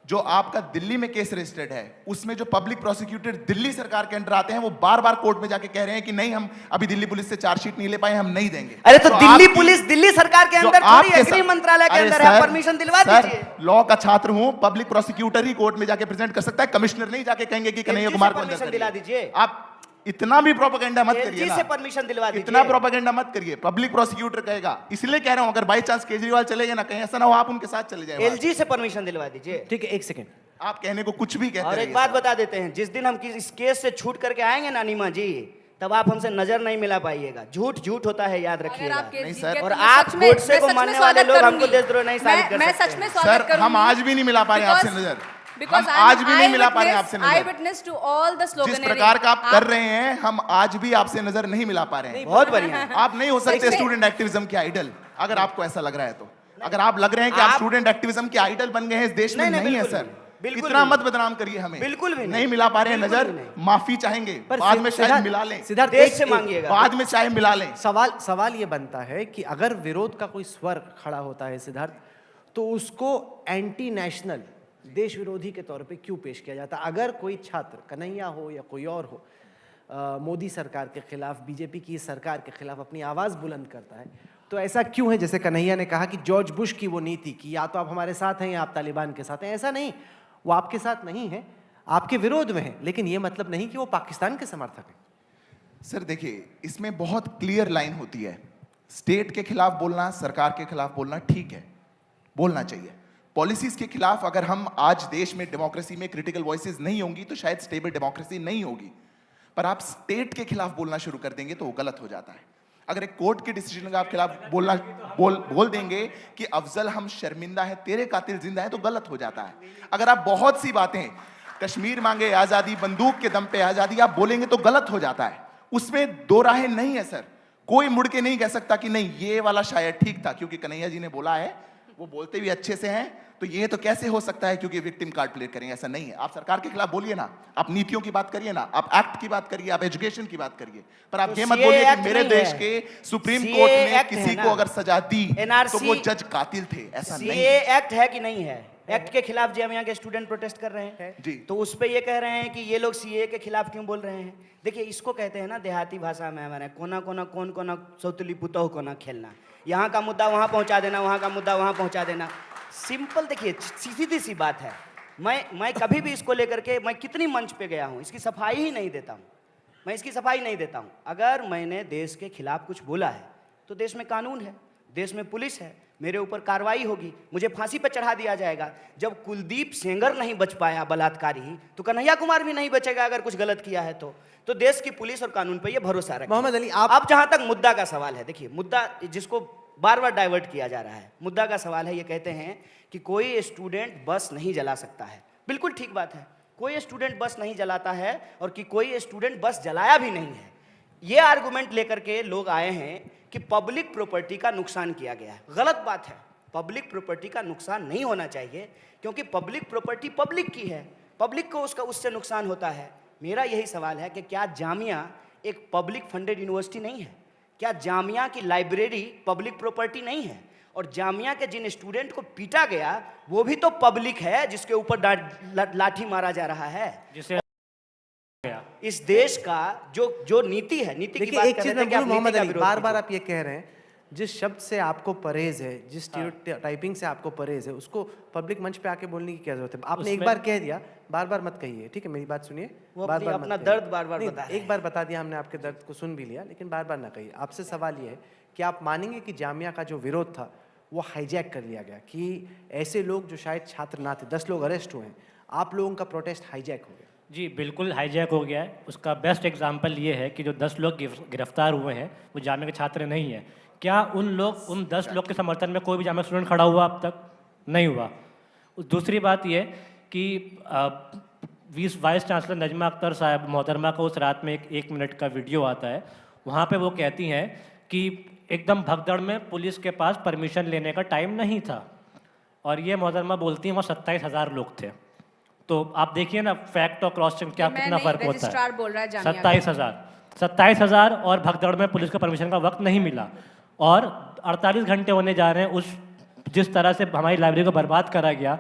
जो आपका दिल्ली में केस रजिस्टर्ड है, उसमें जो पब्लिक प्रोसिक्यूटर दिल्ली सरकार के अंडर आते हैं, वो बार बार कोर्ट में जाके कह रहे हैं कि नहीं, हम अभी दिल्ली पुलिस से चार्जशीट नहीं ले पाए, हम नहीं देंगे। अरे तो दिल्ली आपकी- पुलिस दिल्ली सरकार के जो अंदर थोड़ी आपके है, साथ- गृह मंत्रालय के अरे अंदर है, सर, परमिशन दिलवा सर, दीजिए। लॉ का छात्र हूं, पब्लिक प्रोसिक्यूटर ही कोर्ट में जाके प्रेजेंट कर सकता है, कमिश्नर नहीं जाके कहेंगे कि कन्हैया LG कुमार से को अंदर परमिशन करिए। दिला दीजिए। आप इतना भी प्रोपेगेंडा मत करिए LG ना। से परमिशन दिलवा दीजिए। इतना प्रोपेगेंडा मत करिए, पब्लिक प्रोसिक्यूटर कहेगा। इसलिए कह रहा हूं, अगर बाई चांस केजरीवाल चले गए ना, कहीं ऐसा ना हो आप उनके साथ चले जाए। LG से परमिशन दिलवा दीजिए। ठीक है, एक सेकंड। आप कहने को कुछ भी कहते और एक रहिए। बात बता देते हैं, जिस दिन हम इस केस से छूट करके आएंगे ना नीमा जी, तब आप हमसे नजर नहीं मिला पाइएगा। झूठ झूठ होता है, याद अगर रखिएगा। आप केस नहीं जीत सर, गए और तो मैं आप सच में- गोडसे मैं को सच में मानने वाले स्वागत लोग हमको करूंगी। देशद्रोह नहीं साबित कर मैं सकते सच में हैं। स्वागत सर, करूंगी। हम आज भी नहीं मिला पा रहे हैं आपसे नजर। हम आज भी नहीं मिला पा रहे हैं आपसे आई नजर। विटनेस टू ऑल द जिस स्लोगन प्रकार का आप कर रहे हैं, हम आज भी आपसे नजर नहीं मिला पा रहे हैं। बहुत बढ़िया। आप नहीं हो सकते इसमें- स्टूडेंट एक्टिविज्म के आइडल, अगर आपको ऐसा लग रहा है तो। अगर आप लग रहे हैं कि आप आप- स्टूडेंट एक्टिविज्म के आइडल बन गए हैं इस देश में, नहीं, नहीं है बिल्कुल सर। नहीं, बिल्कुल इतना नहीं। मत बदनाम करिए हमें। बिल्कुल भी नहीं। नहीं मिला पा रहे हैं बिल्कुल नजर, भी नहीं। माफी चाहेंगे, पर बाद में शायद सिद्धार्थ- मिला लें, सिद्धार्थ, देश एक- से एक- मांगिएगा। बाद में चाहे मिला लें। सवाल ये बनता है कि अगर विरोध का कोई स्वर खड़ा होता है सिद्धार्थ, तो उसको एंटी नेशनल, देश विरोधी के तौर पे क्यों पेश किया जाता है? अगर कोई छात्र, कन्हैया हो या कोई और हो, मोदी सरकार के खिलाफ, बीजेपी की सरकार के खिलाफ अपनी आवाज़ बुलंद करता है, तो ऐसा क्यों है? जैसे कन्हैया ने कहा कि जॉर्ज बुश की वो नीति कि या तो आप हमारे साथ हैं या आप तालिबान के साथ हैं। ऐसा नहीं, वो आपके साथ नहीं है। आपके विरोध में हैं, लेकिन ये मतलब नहीं कि वो पाकिस्तान के समर्थक हैं। सर देखिए, इसमें बहुत क्लियर लाइन होती है। स्टेट के खिलाफ बोलना, सरकार के खिलाफ बोलना ठीक है, बोलना चाहिए। पॉलिसीज के खिलाफ अगर हम आज देश में डेमोक्रेसी में क्रिटिकल वॉइसेस नहीं होंगी तो शायद स्टेबल डेमोक्रेसी नहीं होगी। पर आप स्टेट के खिलाफ बोलना शुरू कर देंगे तो वो गलत हो जाता है। अगर एक कोर्ट के डिसीजन का आप खिलाफ बोल देंगे कि अफजल हम शर्मिंदा है, तेरे कातिल जिंदा है, तो गलत हो जाता है। अगर आप बहुत सी बातें, कश्मीर मांगे आजादी, बंदूक के दम पे आजादी, आप बोलेंगे तो गलत हो जाता है। उसमें दो राहें नहीं है सर। कोई मुड़ के नहीं कह सकता कि नहीं ये वाला शायद ठीक था क्योंकि कन्हैया जी ने बोला है, वो बोलते भी अच्छे से हैं, तो ये तो कैसे हो सकता है क्योंकि विक्टिम कार्ड प्ले करेंगे, ऐसा नहीं है। आप सरकार के खिलाफ बोलिए ना, आप नीतियों की बात करिए ना, आप एक्ट की बात करिए, आप एजुकेशन की बात करिए, पर आप तो ये मत CAA बोलिए कि एक्ट मेरे नहीं देश है। के सुप्रीम CAA कोर्ट ने एक्ट किसी है को ना। अगर सजा दी NRC तो वो जज कातिल थे, ऐसा नहीं सीए है। एक्ट है कि नहीं है? एक्ट के खिलाफ जामिया के स्टूडेंट प्रोटेस्ट कर रहे हैं जी। तो उस पे ये कह रहे हैं कि ये लोग सीए के खिलाफ क्यों बोल रहे हैं? देखिए, इसको कहते हैं ना देहाती भाषा में हमारे कोना कोना कौन कोना सौतली पुतहु कोना खेलना। यहाँ का मुद्दा वहाँ पहुँचा देना, वहाँ का मुद्दा वहाँ पहुँचा देना। सिंपल, देखिए सीधी सी बात है। मैं कभी भी इसको लेकर के, मैं कितनी मंच पे गया हूँ, इसकी सफाई ही नहीं देता हूँ। मैं इसकी सफाई नहीं देता हूँ। अगर मैंने देश के खिलाफ कुछ बोला है तो देश में कानून है, देश में पुलिस है, मेरे ऊपर कार्रवाई होगी, मुझे फांसी पर चढ़ा दिया जाएगा। जब कुलदीप सेंगर नहीं बच पाया बलात्कारी, तो कन्हैया कुमार भी नहीं बचेगा अगर कुछ गलत किया है तो देश की पुलिस और कानून पर यह भरोसा रखें। मोहम्मद अली, आप जहां तक मुद्दा का सवाल है, देखिए मुद्दा जिसको बार बार डाइवर्ट किया जा रहा है, मुद्दा का सवाल है, ये कहते हैं कि कोई स्टूडेंट बस नहीं जला सकता है। बिल्कुल ठीक बात है, कोई स्टूडेंट बस नहीं जलाता है और कि कोई स्टूडेंट बस जलाया भी नहीं है। ये आर्गुमेंट लेकर के लोग आए हैं कि पब्लिक प्रॉपर्टी का नुकसान किया गया है। गलत बात है, पब्लिक प्रॉपर्टी का नुकसान नहीं होना चाहिए क्योंकि पब्लिक प्रॉपर्टी पब्लिक की है, पब्लिक को उससे नुकसान होता है। मेरा यही सवाल है कि क्या जामिया एक पब्लिक फंडेड यूनिवर्सिटी नहीं है? क्या जामिया की लाइब्रेरी पब्लिक प्रॉपर्टी नहीं है? और जामिया के जिन स्टूडेंट को पीटा गया वो भी तो पब्लिक है, जिसके ऊपर लाठी मारा जा रहा है। जिसे इस देश का जो नीति है, नीति की देखिए, बात एक कर चीज रहे थे मैं कि आप बोलूं मोहम्मद नीति का अली, विरोध बार बार कीजिए। आप ये कह रहे हैं जिस शब्द से आपको परहेज है, जिस टाइपिंग से आपको परहेज है, उसको पब्लिक मंच पे आके बोलने की क्या जरूरत है? आपने एक बार कह दिया, बार बार मत कहिए, ठीक है? मेरी बात सुनिए, वो बार बार अपना मत दर्द कहिए। बार-बार नहीं, बता रहे एक बार बता दिया हमने, आपके दर्द को सुन भी लिया, लेकिन बार बार ना कहिए। आपसे सवाल ये है कि आप मानेंगे कि जामिया का जो विरोध था वो हाईजैक कर लिया गया, कि ऐसे लोग जो शायद छात्र ना थे, 10 लोग अरेस्ट हुए हैं, आप लोगों का प्रोटेस्ट हाईजैक हो गया? जी बिल्कुल हाईजैक हो गया है। उसका बेस्ट एग्जांपल ये है कि जो 10 लोग गिरफ्तार हुए हैं वो जामिया के छात्र नहीं हैं। क्या उन 10 लोग के समर्थन में कोई भी जामिया स्टूडेंट खड़ा हुआ? अब तक नहीं हुआ। दूसरी बात ये कि वाइस चांसलर नजमा अख्तर साहब मोहतरमा को उस रात में एक मिनट का वीडियो आता है, वहाँ पे वो कहती हैं कि एकदम भगदड़ में पुलिस के पास परमिशन लेने का टाइम नहीं था, और ये मोहतरमा बोलती हैं वहाँ 27,000 लोग थे। तो आप देखिए ना फैक्ट और क्रॉस चेक क्या कितना फर्क होता है। बोल रहा है जामिया 27,000 और भगदड़ में पुलिस को परमिशन का वक्त नहीं मिला, और 48 घंटे होने जा रहे हैं उस जिस तरह से हमारी लाइब्रेरी को बर्बाद करा गया।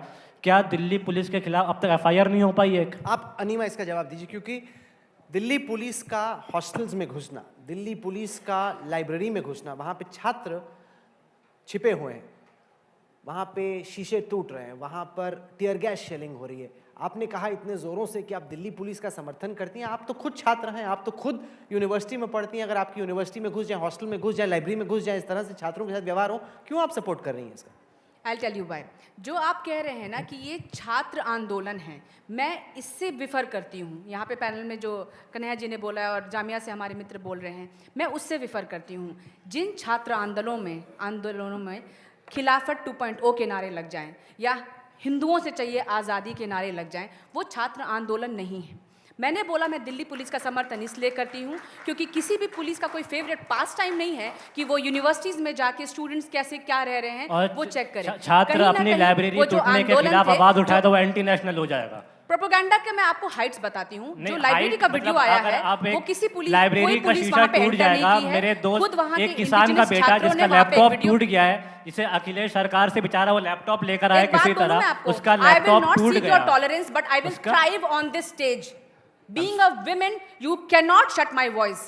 क्या दिल्ली पुलिस के खिलाफ अब तक एफआईआर नहीं हो पाई? एक आप अनीमा इसका जवाब दीजिए, क्योंकि दिल्ली पुलिस का हॉस्टल्स में घुसना, दिल्ली पुलिस का लाइब्रेरी में घुसना, वहाँ पे छात्र छिपे हुए हैं, वहाँ पे शीशे टूट रहे हैं, वहाँ पर टीयर गैस शेलिंग हो रही है। आपने कहा इतने ज़ोरों से कि आप दिल्ली पुलिस का समर्थन करती हैं, आप तो खुद छात्र हैं, आप तो खुद यूनिवर्सिटी में पढ़ती हैं। अगर आपकी यूनिवर्सिटी में घुस जाए, हॉस्टल में घुस जाए, लाइब्रेरी में घुस जाए, इस तरह से छात्रों के साथ व्यवहार हो, क्यों आप सपोर्ट कर रही हैं इसका? आई टेल यू बाय, जो आप कह रहे हैं ना कि ये छात्र आंदोलन है, मैं इससे विफर करती हूँ। यहाँ पे पैनल में जो कन्हैया जी ने बोला है और जामिया से हमारे मित्र बोल रहे हैं, मैं उससे विफर करती हूँ। जिन छात्र आंदोलनों में खिलाफत 2.0 के नारे लग जाएं या हिंदुओं से चाहिए आज़ादी के नारे लग जाएं, वो छात्र आंदोलन नहीं है। मैंने बोला मैं दिल्ली पुलिस का समर्थन इसलिए करती हूँ क्योंकि किसी भी पुलिस का कोई फेवरेट पास टाइम नहीं है कि वो यूनिवर्सिटीज़ में जाके स्टूडेंट्स कैसे क्या रह रहे हैं वो चेक करें। छात्र अपनी लाइब्रेरी टूटने के खिलाफ आवाज उठाए तो वो एंटी नेशनल हो जाएगा। प्रोपेगेंडा के मैं आपको हाइट्स बताती हूँ। जो लाइब्रेरी का वीडियो आया है वो किसी पुलिस लाइब्रेरी का शीशा टूट जाएगा। मेरे दोस्त एक किसान का बेटा जिसका लैपटॉप टूट गया है, जिसे अखिलेश सरकार से बेचारा वो लैपटॉप लेकर आया किसी तरह, उसका लैपटॉप टूट गया। Tolerance but I will thrive on this stage. Being a woman, you cannot shut my voice.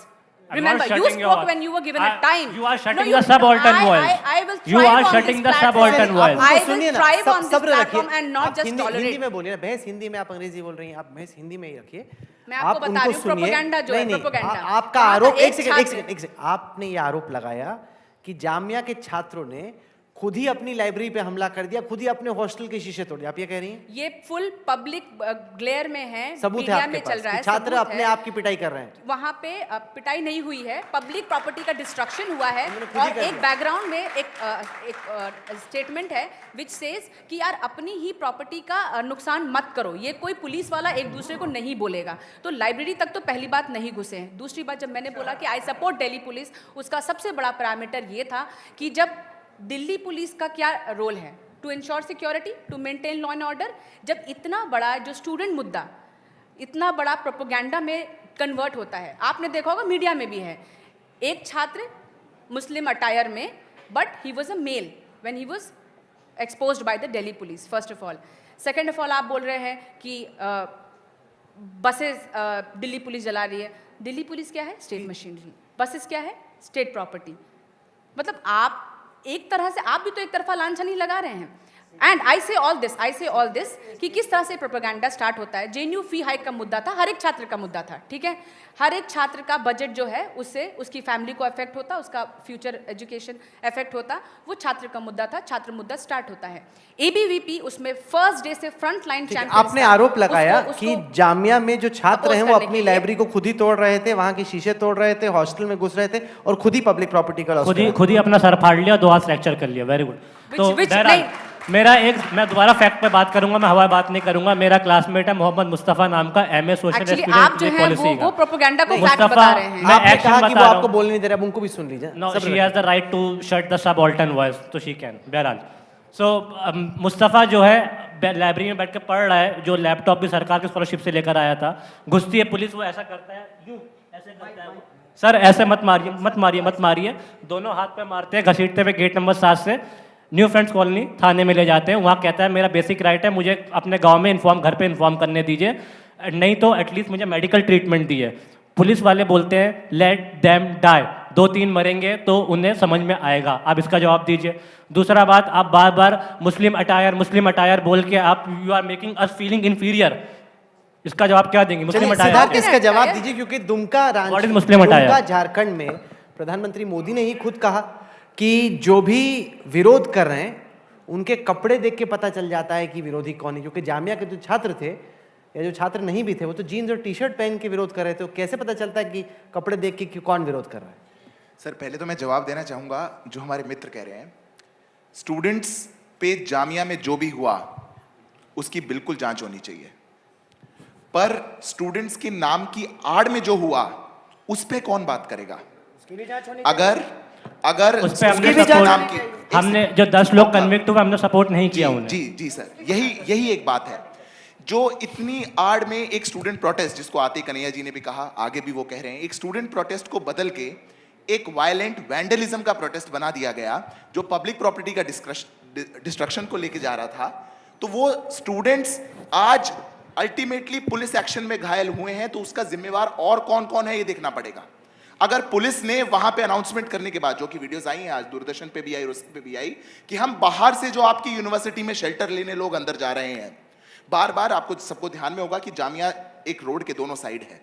I'm Remember, not you shutting spoke your- when you were given a time. You are shutting No, the subaltern voice. I will You thrive are on shutting this the platform. subaltern voice. I तो सुनिए will ना, thrive on this सब्र रखिए। platform and not आप just Hindi tolerate. में बोलिए ना, बहस हिंदी में, आप अंग्रेजी बोल रही हैं, आप बहस हिंदी में ही रखिए। मैं आपको बता उनको रही हूँ, सुनिए। propaganda जो है, नहीं, propaganda। आपका वहाँ आरोप, का एक सेकंड, आपने ये आरोप लगाया कि जामिया के छात्रों ने खुद ही अपनी लाइब्रेरी पे हमला कर दिया, खुद ही अपने हॉस्टल के शीशे तोड़ दिए, आप ये कह रही हैं? ये फुल पब्लिक ग्लेयर में है, सबूत है मीडिया आपके में चल पास रहा कि है, छात्र सबूत अपने है। आप की पिटाई कर रहे हैं? वहाँ पे पिटाई नहीं हुई है, पब्लिक प्रॉपर्टी का डिस्ट्रक्शन हुआ है। उन्होंने खुद ही और कर एक दिया। बैकग्राउंड में एक स्टेटमेंट है विच सेज कि यार अपनी ही प्रॉपर्टी का नुकसान मत करो। ये कोई पुलिस वाला एक दूसरे को नहीं बोलेगा। तो लाइब्रेरी तक तो पहली बात नहीं घुसे हैं। दूसरी बात, जब मैंने बोला कि आई सपोर्ट दिल्ली पुलिस, उसका सबसे बड़ा पैरामीटर ये था कि जब दिल्ली पुलिस का क्या रोल है, to ensure security, to maintain law and order. जब इतना बड़ा जो स्टूडेंट मुद्दा इतना बड़ा प्रोपोगेंडा में कन्वर्ट होता है, आपने देखा होगा मीडिया में भी है, एक छात्र मुस्लिम अटायर में, but he was a male when he was exposed by the Delhi police, first of all. Second of all, आप बोल रहे हैं कि बसेस दिल्ली पुलिस जला रही है। दिल्ली पुलिस क्या है? State machinery. बसेस क्या है? State property. मतलब आप एक तरह से, आप भी तो एक तरफा लांछन ही लगा रहे हैं। एंड आई से ऑल दिस कि किस तरह से प्रोपेगेंडा स्टार्ट होता है। जेएनयू फी हाइक का मुद्दा था, हर एक छात्र का मुद्दा था, ठीक है। हर एक छात्र का बजट जो है उससे उसकी फैमिली को अफेक्ट होता, उसका फ्यूचर एजुकेशन अफेक्ट होता, वो छात्र का मुद्दा था। छात्र मुद्दा स्टार्ट होता है। एबीवीपी उसमें फर्स्ट डे से फ्रंट लाइन चैंपियन। आपने आरोप लगाया कि जामिया में जो छात्र हैं वो करने अपनी के लिए। लाइब्रेरी को खुद ही तोड़ रहे थे, वहां के शीशे तोड़ रहे थे, हॉस्टल में घुस रहे थे और खुद ही पब्लिक प्रॉपर्टी का लॉस कर रहे थे। खुद ही अपना सर फाड़ लिया, 2 हाथ फ्रैक्चर कर लिया। Very good. तो which बहरहाल, नहीं। मेरा एक, मैं दोबारा फैक्ट पे बात करूंगा, मैं हवाई बात नहीं करूंगा। मेरा क्लासमेट है मोहम्मद मुस्तफा नाम का, एमए सोशल एक्चुअली एक्सपीरियंस आप जो है वो प्रोपेगेंडा को फैक्ट मुस्तफा, बता रहे हैं। मैं आपने एक्शन कहा कि बता वो रहा आपको हूं। बोलने नहीं दे रहे, अब उनको भी सुन लीजिए। No, सब्र she has the right to shut the subaltern voice, तो she can. बहरहाल, so मुस्तफ़ा जो है लाइब्रेरी में बैठ के पढ़ रहा है, जो लैपटॉप भी सरकार की स्कॉलरशिप से लेकर आया था। घुसती है पुलिस, वो ऐसा करता है, यूं ऐसे करता है वो। सर ऐसे मत मारिए, मत मारिए, मत मारिए। दोनों हाथ पे मारते हैं, घसीटते हुए गेट नंबर 7 से न्यू फ्रेंड्स कॉलोनी थाने में ले जाते हैं। वहाँ कहता है मेरा बेसिक राइट है, मुझे अपने गाँव में घर पे इन्फॉर्म करने दीजिए, नहीं तो एटलीस्ट मुझे मेडिकल ट्रीटमेंट दिए। पुलिस वाले बोलते हैं लेट देम डाई, 2-3 मरेंगे तो उन्हें समझ में आएगा। आप इसका जवाब दीजिए। दूसरा बात, आप बार बार मुस्लिम अटायर बोल के आप you are making us feeling inferior. इसका जवाब क्या देंगे? मुस्लिम चलिए, अटायर सिद्धार्थ इसका जवाब दीजिए, क्योंकि Dumka What is Muslim attire? Dumka Jharkhand में प्रधानमंत्री मोदी ने ही खुद कहा कि जो भी विरोध कर रहे हैं उनके कपड़े देख के पता चल जाता है कि विरोधी कौन है। क्योंकि जामिया के जो छात्र थे या जो छात्र नहीं भी थे, वो तो जीन्स और टी शर्ट पहन के विरोध कर रहे थे। तो कैसे पता चलता है कि कपड़े देख के कि कौन विरोध कर रहा है? सर पहले तो मैं जवाब देना चाहूंगा, जो हमारे मित्र कह रहे हैं, स्टूडेंट्स पे जामिया में जो भी हुआ उसकी बिल्कुल जांच होनी चाहिए, पर स्टूडेंट्स के नाम की आड़ में जो हुआ उस पे कौन बात करेगा? अगर उस पे हमने उसके support- नाम की हमने जो 10 लोग कन्विक्ट हुए, हमने सपोर्ट नहीं किया उन्हें। जी सर, यही एक बात है। जो इतनी आड़ में एक स्टूडेंट प्रोटेस्ट, जिसको आते कन्हैया जी ने भी कहा, आगे भी वो कह रहे हैं, एक स्टूडेंट प्रोटेस्ट को बदल के एक वायलेंट वैंडलिज्म का प्रोटेस्ट बना दिया गया, जो पब्लिक प्रॉपर्टी का डिस्ट्रक्शन को लेके जा रहा था। तो वो स्टूडेंट्स आज अल्टीमेटली पुलिस एक्शन में घायल हुए हैं, तो उसका जिम्मेवार और कौन कौन है ये देखना पड़ेगा। अगर पुलिस ने वहां पे अनाउंसमेंट करने के बाद, जो कि वीडियोस आई हैं आज दूरदर्शन पे भी आई और उस पे भी आई, कि हम बाहर से जो आपकी यूनिवर्सिटी में शेल्टर लेने लोग अंदर जा रहे हैं, बार बार आपको सबको ध्यान में होगा कि जामिया एक रोड के दोनों साइड है,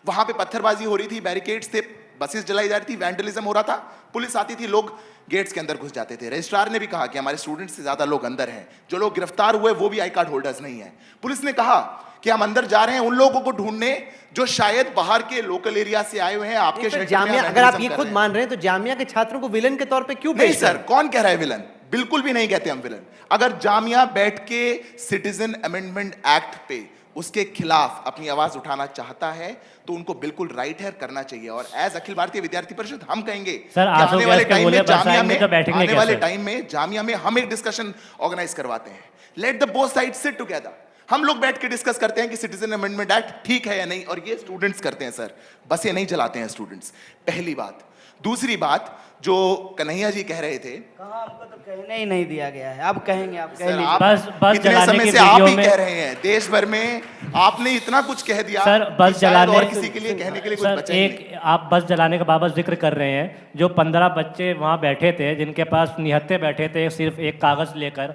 वहां पे पत्थरबाजी हो रही थी, बैरिकेड्स थे, बसेस जलाई जा रही थी, वैंडलिज्म हो रहा था, पुलिस आती थी, लोग गेट्स के अंदर घुस जाते थे। रजिस्ट्रार ने भी कहा कि हमारे स्टूडेंट्स से ज्यादा लोग अंदर हैं, जो लोग गिरफ्तार हुए वो भी आई कार्ड होल्डर्स नहीं है। पुलिस ने कहा कि हम अंदर जा रहे हैं उन लोगों को ढूंढने जो शायद बाहर के लोकल एरिया से आए हुए हैं, आपके शेल्टर में जामिया, अगर आप ये खुद मान रहे हैं तो जामिया के छात्रों को विलन के तौर पे क्यों नहीं पेश कर रहे सर, हैं? कौन कह रहा है विलन? बिल्कुल भी नहीं कहते हम विलन। अगर जामिया बैठ के सिटीजन अमेंडमेंट एक्ट पे उसके खिलाफ अपनी आवाज उठाना चाहता है तो उनको बिल्कुल राइट है, करना चाहिए। और एज अखिल भारतीय विद्यार्थी परिषद हम कहेंगे सर, कि आंसू आने वाले गैस के टाइम गोले में जामिया बरसाएंगे में तो बैठेंगे आने वाले कैसे? टाइम में जामिया में हम एक डिस्कशन ऑर्गेनाइज करवाते हैं। Let the both side sit together, हम लोग बैठ के डिस्कस करते हैं कि सिटीजन अमेंडमेंट एक्ट ठीक है या नहीं, और ये स्टूडेंट्स करते हैं सर, बसें नहीं चलाते हैं स्टूडेंट्स, पहली बात। दूसरी बात, जो कन्हैया जी कह रहे थे। कहाँ, हमको तो कहने ही नहीं दिया गया है। अब कहेंगे, आप कह सर, लीजिए। आप बस कितने जलाने समय की से आप वीडियो ही में- कह रहे हैं, देश भर में आपने इतना कुछ कह दिया सर बस कि शायद जलाने और किसी के लिए कहने के लिए कुछ सर बचा ही नहीं। आप बस जलाने का बाबत जिक्र कर रहे हैं। जो 15 बच्चे वहाँ बैठे थे, जिनके पास निहत्थे बैठे थे सिर्फ एक कागज़ लेकर,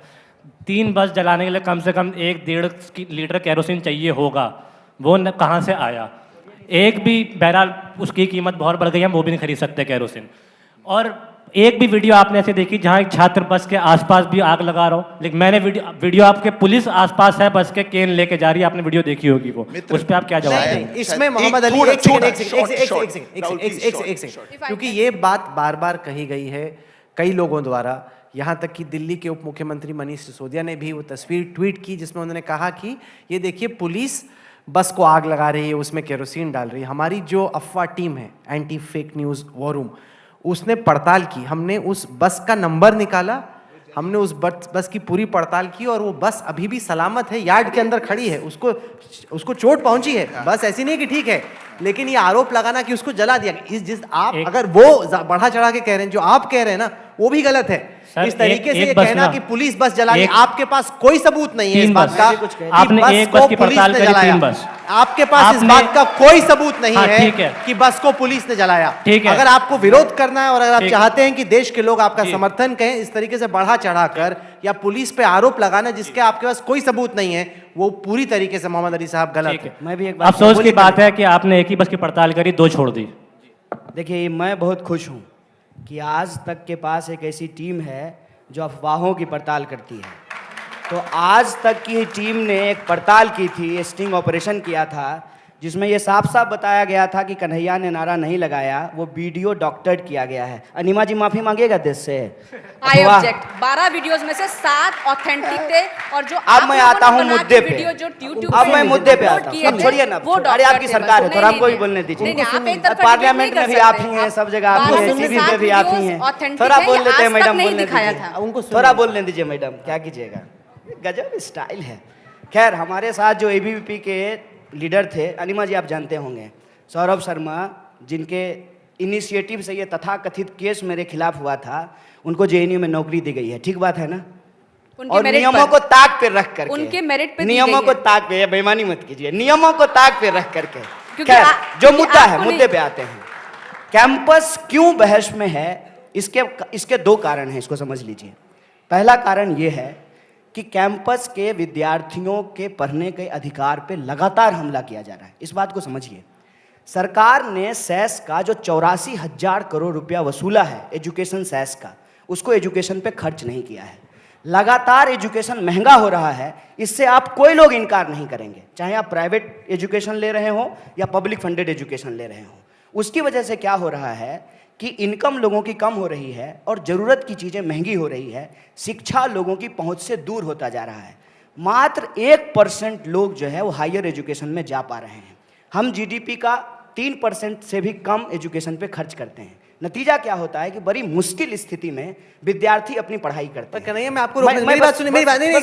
3 बस जलाने के लिए कम से कम 1-1.5 लीटर केरोसिन चाहिए होगा। वो कहाँ से आया? एक भी, बहरहाल उसकी कीमत बहुत बढ़ गई, हम वो भी नहीं खरीद सकते केरोसिन। और एक भी वीडियो आपने ऐसे देखी जहां एक छात्र बस के आसपास भी आग लगा रहा हो? लेकिन मैंने वीडियो आपके पुलिस आसपास है, बस के केन लेके जा रही है, आपने वीडियो देखी होगी वो, मित्र, उस पर आप क्या जवाब नहीं, देंगे? नहीं, इसमें शायद मोहम्मद एक अली थोड़ा एक सेकंड, छोटा, एक सेकंड, short, एक short, सेकंड, एक Rahul, सेकंड, please, एक short, सेकंड, एक सेकंड, short. क्योंकि ये बात बार बार कही गई है कई लोगों द्वारा। यहाँ तक कि दिल्ली के उप मुख्यमंत्री मनीष सिसोदिया ने भी वो तस्वीर ट्वीट की जिसमें उन्होंने कहा कि ये देखिए पुलिस बस को आग लगा रही है, उसमें केरोसिन डाल रही है। हमारी जो अफवाह टीम है, anti fake news war room, उसने पड़ताल की। हमने उस बस का नंबर निकाला, हमने उस बस की पूरी पड़ताल की और वो बस अभी भी सलामत है, यार्ड के अंदर खड़ी है। उसको चोट पहुंची है, बस ऐसी नहीं कि ठीक है। लेकिन ये आरोप लगाना कि उसको जला दिया, अगर वो बढ़ा चढ़ा के कह रहे हैं, जो आप कह रहे हैं ना, वो भी गलत है। सर, इस तरीके से एक ये बस कहना ना- कि पुलिस बस जलानी, एक- आपके पास कोई सबूत नहीं है इस 3 बात बस। का कुछ कह- आपने कि एक बस को की पुलिस पड़ताल ने करी, जलाया। 3 बस। आपके पास इस आपने- बात का कोई सबूत नहीं हाँ, ठीक है है। कि बस को पुलिस ने जलाया। ठीक है। अगर आपको विरोध करना है और अगर आप ठीक। चाहते हैं कि देश के लोग आपका जी। समर्थन करें, इस तरीके से बढ़ा चढ़ाकर या पुलिस पे आरोप लगाना जिसके आपके पास कोई सबूत नहीं है, वो पूरी तरीके से मोहम्मद अली साहब गलत ठीक है। है। मैं भी एक बात अफसोस की बोलिए बात है कि आपने एक ही बस की पड़ताल करी, 2 छोड़ दी। देखिए, मैं बहुत खुश हूँ कि आज तक के पास एक ऐसी टीम है जो अफवाहों की पड़ताल करती है। तो आज तक की टीम ने एक पड़ताल की थी, स्टिंग ऑपरेशन किया था, जिसमें ये साफ साफ बताया गया था कि कन्हैया ने नारा नहीं लगाया, वो वीडियो डॉक्टर्ड किया गया है। अनिमा जी माफी मांगेगा देश से? आई अफवाह- ऑब्जेक्ट। 12 वीडियोस में से 7 ऑथेंटिक थे और जो अब मैं आता हूँ मुद्दे पे। वीडियो जो YouTube अब मैं मुद्दे पे अपलोड आता किए हूँ। अब थे, छोड़िए ना, वो अरे डॉक्टर आपकी थे सरकार बस। है, थोड़ा नहीं, हमको भी नहीं, बोलने दीजिए। नहीं, नहीं, आप एक तरफा पार्लियामेंट debate नहीं में भी कर आप ही सकते। हैं, सब जगह आप ही 12 हैं, में से सीबी पे 7 भी आप ही वीडियोस हैं। authentic थोड़ा है, बोल ये लेते हैं आज तक मैडम, नहीं बोलने दिखाया दीजिए। था। उनको सुनिए। थोड़ा बोलने दीजिए मैडम, क्या कीजिएगा, गजब स्टाइल है। खैर, हमारे साथ जो एबीवीपी के लीडर थे, अनिमा जी आप जानते होंगे, सौरभ शर्मा, जिनके इनिशिएटिव से ये तथाकथित केस मेरे खिलाफ हुआ था, उनको जेएनयू में नौकरी दी गई है। ठीक बात है ना? उनके और मेरिट नियमों पर। को ताक पे रख करके, उनके मेरिट पे दी नियमों गई को है। ताक पे, बेईमानी मत कीजिए, नियमों को ताक पे रख करके। क्योंकि खैर, जो क्योंकि मुद्दा है, आपको मुद्दे नहीं- पे आते हैं। कैंपस क्यों बहस में है, इसके 2 कारण हैं, इसको समझ लीजिए। पहला कारण ये है कि कैंपस के विद्यार्थियों के पढ़ने के अधिकार पे लगातार हमला किया जा रहा है। इस बात को समझिए। सरकार ने सेस का जो 84,000 करोड़ रुपया वसूला है एजुकेशन सेस का, उसको एजुकेशन पे खर्च नहीं किया है। लगातार एजुकेशन महंगा हो रहा है, इससे आप कोई लोग इनकार नहीं करेंगे, चाहे आप प्राइवेट एजुकेशन ले रहे हो या पब्लिक फंडेड एजुकेशन ले रहे हो। उसकी वजह से क्या हो रहा है कि इनकम लोगों की कम हो रही है और ज़रूरत की चीज़ें महंगी हो रही है, शिक्षा लोगों की पहुंच से दूर होता जा रहा है। मात्र 1% लोग जो है वो हायर एजुकेशन में जा पा रहे हैं। हम जीडीपी का 3% से भी कम एजुकेशन पे खर्च करते हैं। नतीजा क्या होता है कि बड़ी मुश्किल स्थिति में विद्यार्थी अपनी पढ़ाई करते हैं। कन्हैया, मैं आपको रोकने, मेरी बात सुनिए, मेरी बात नहीं,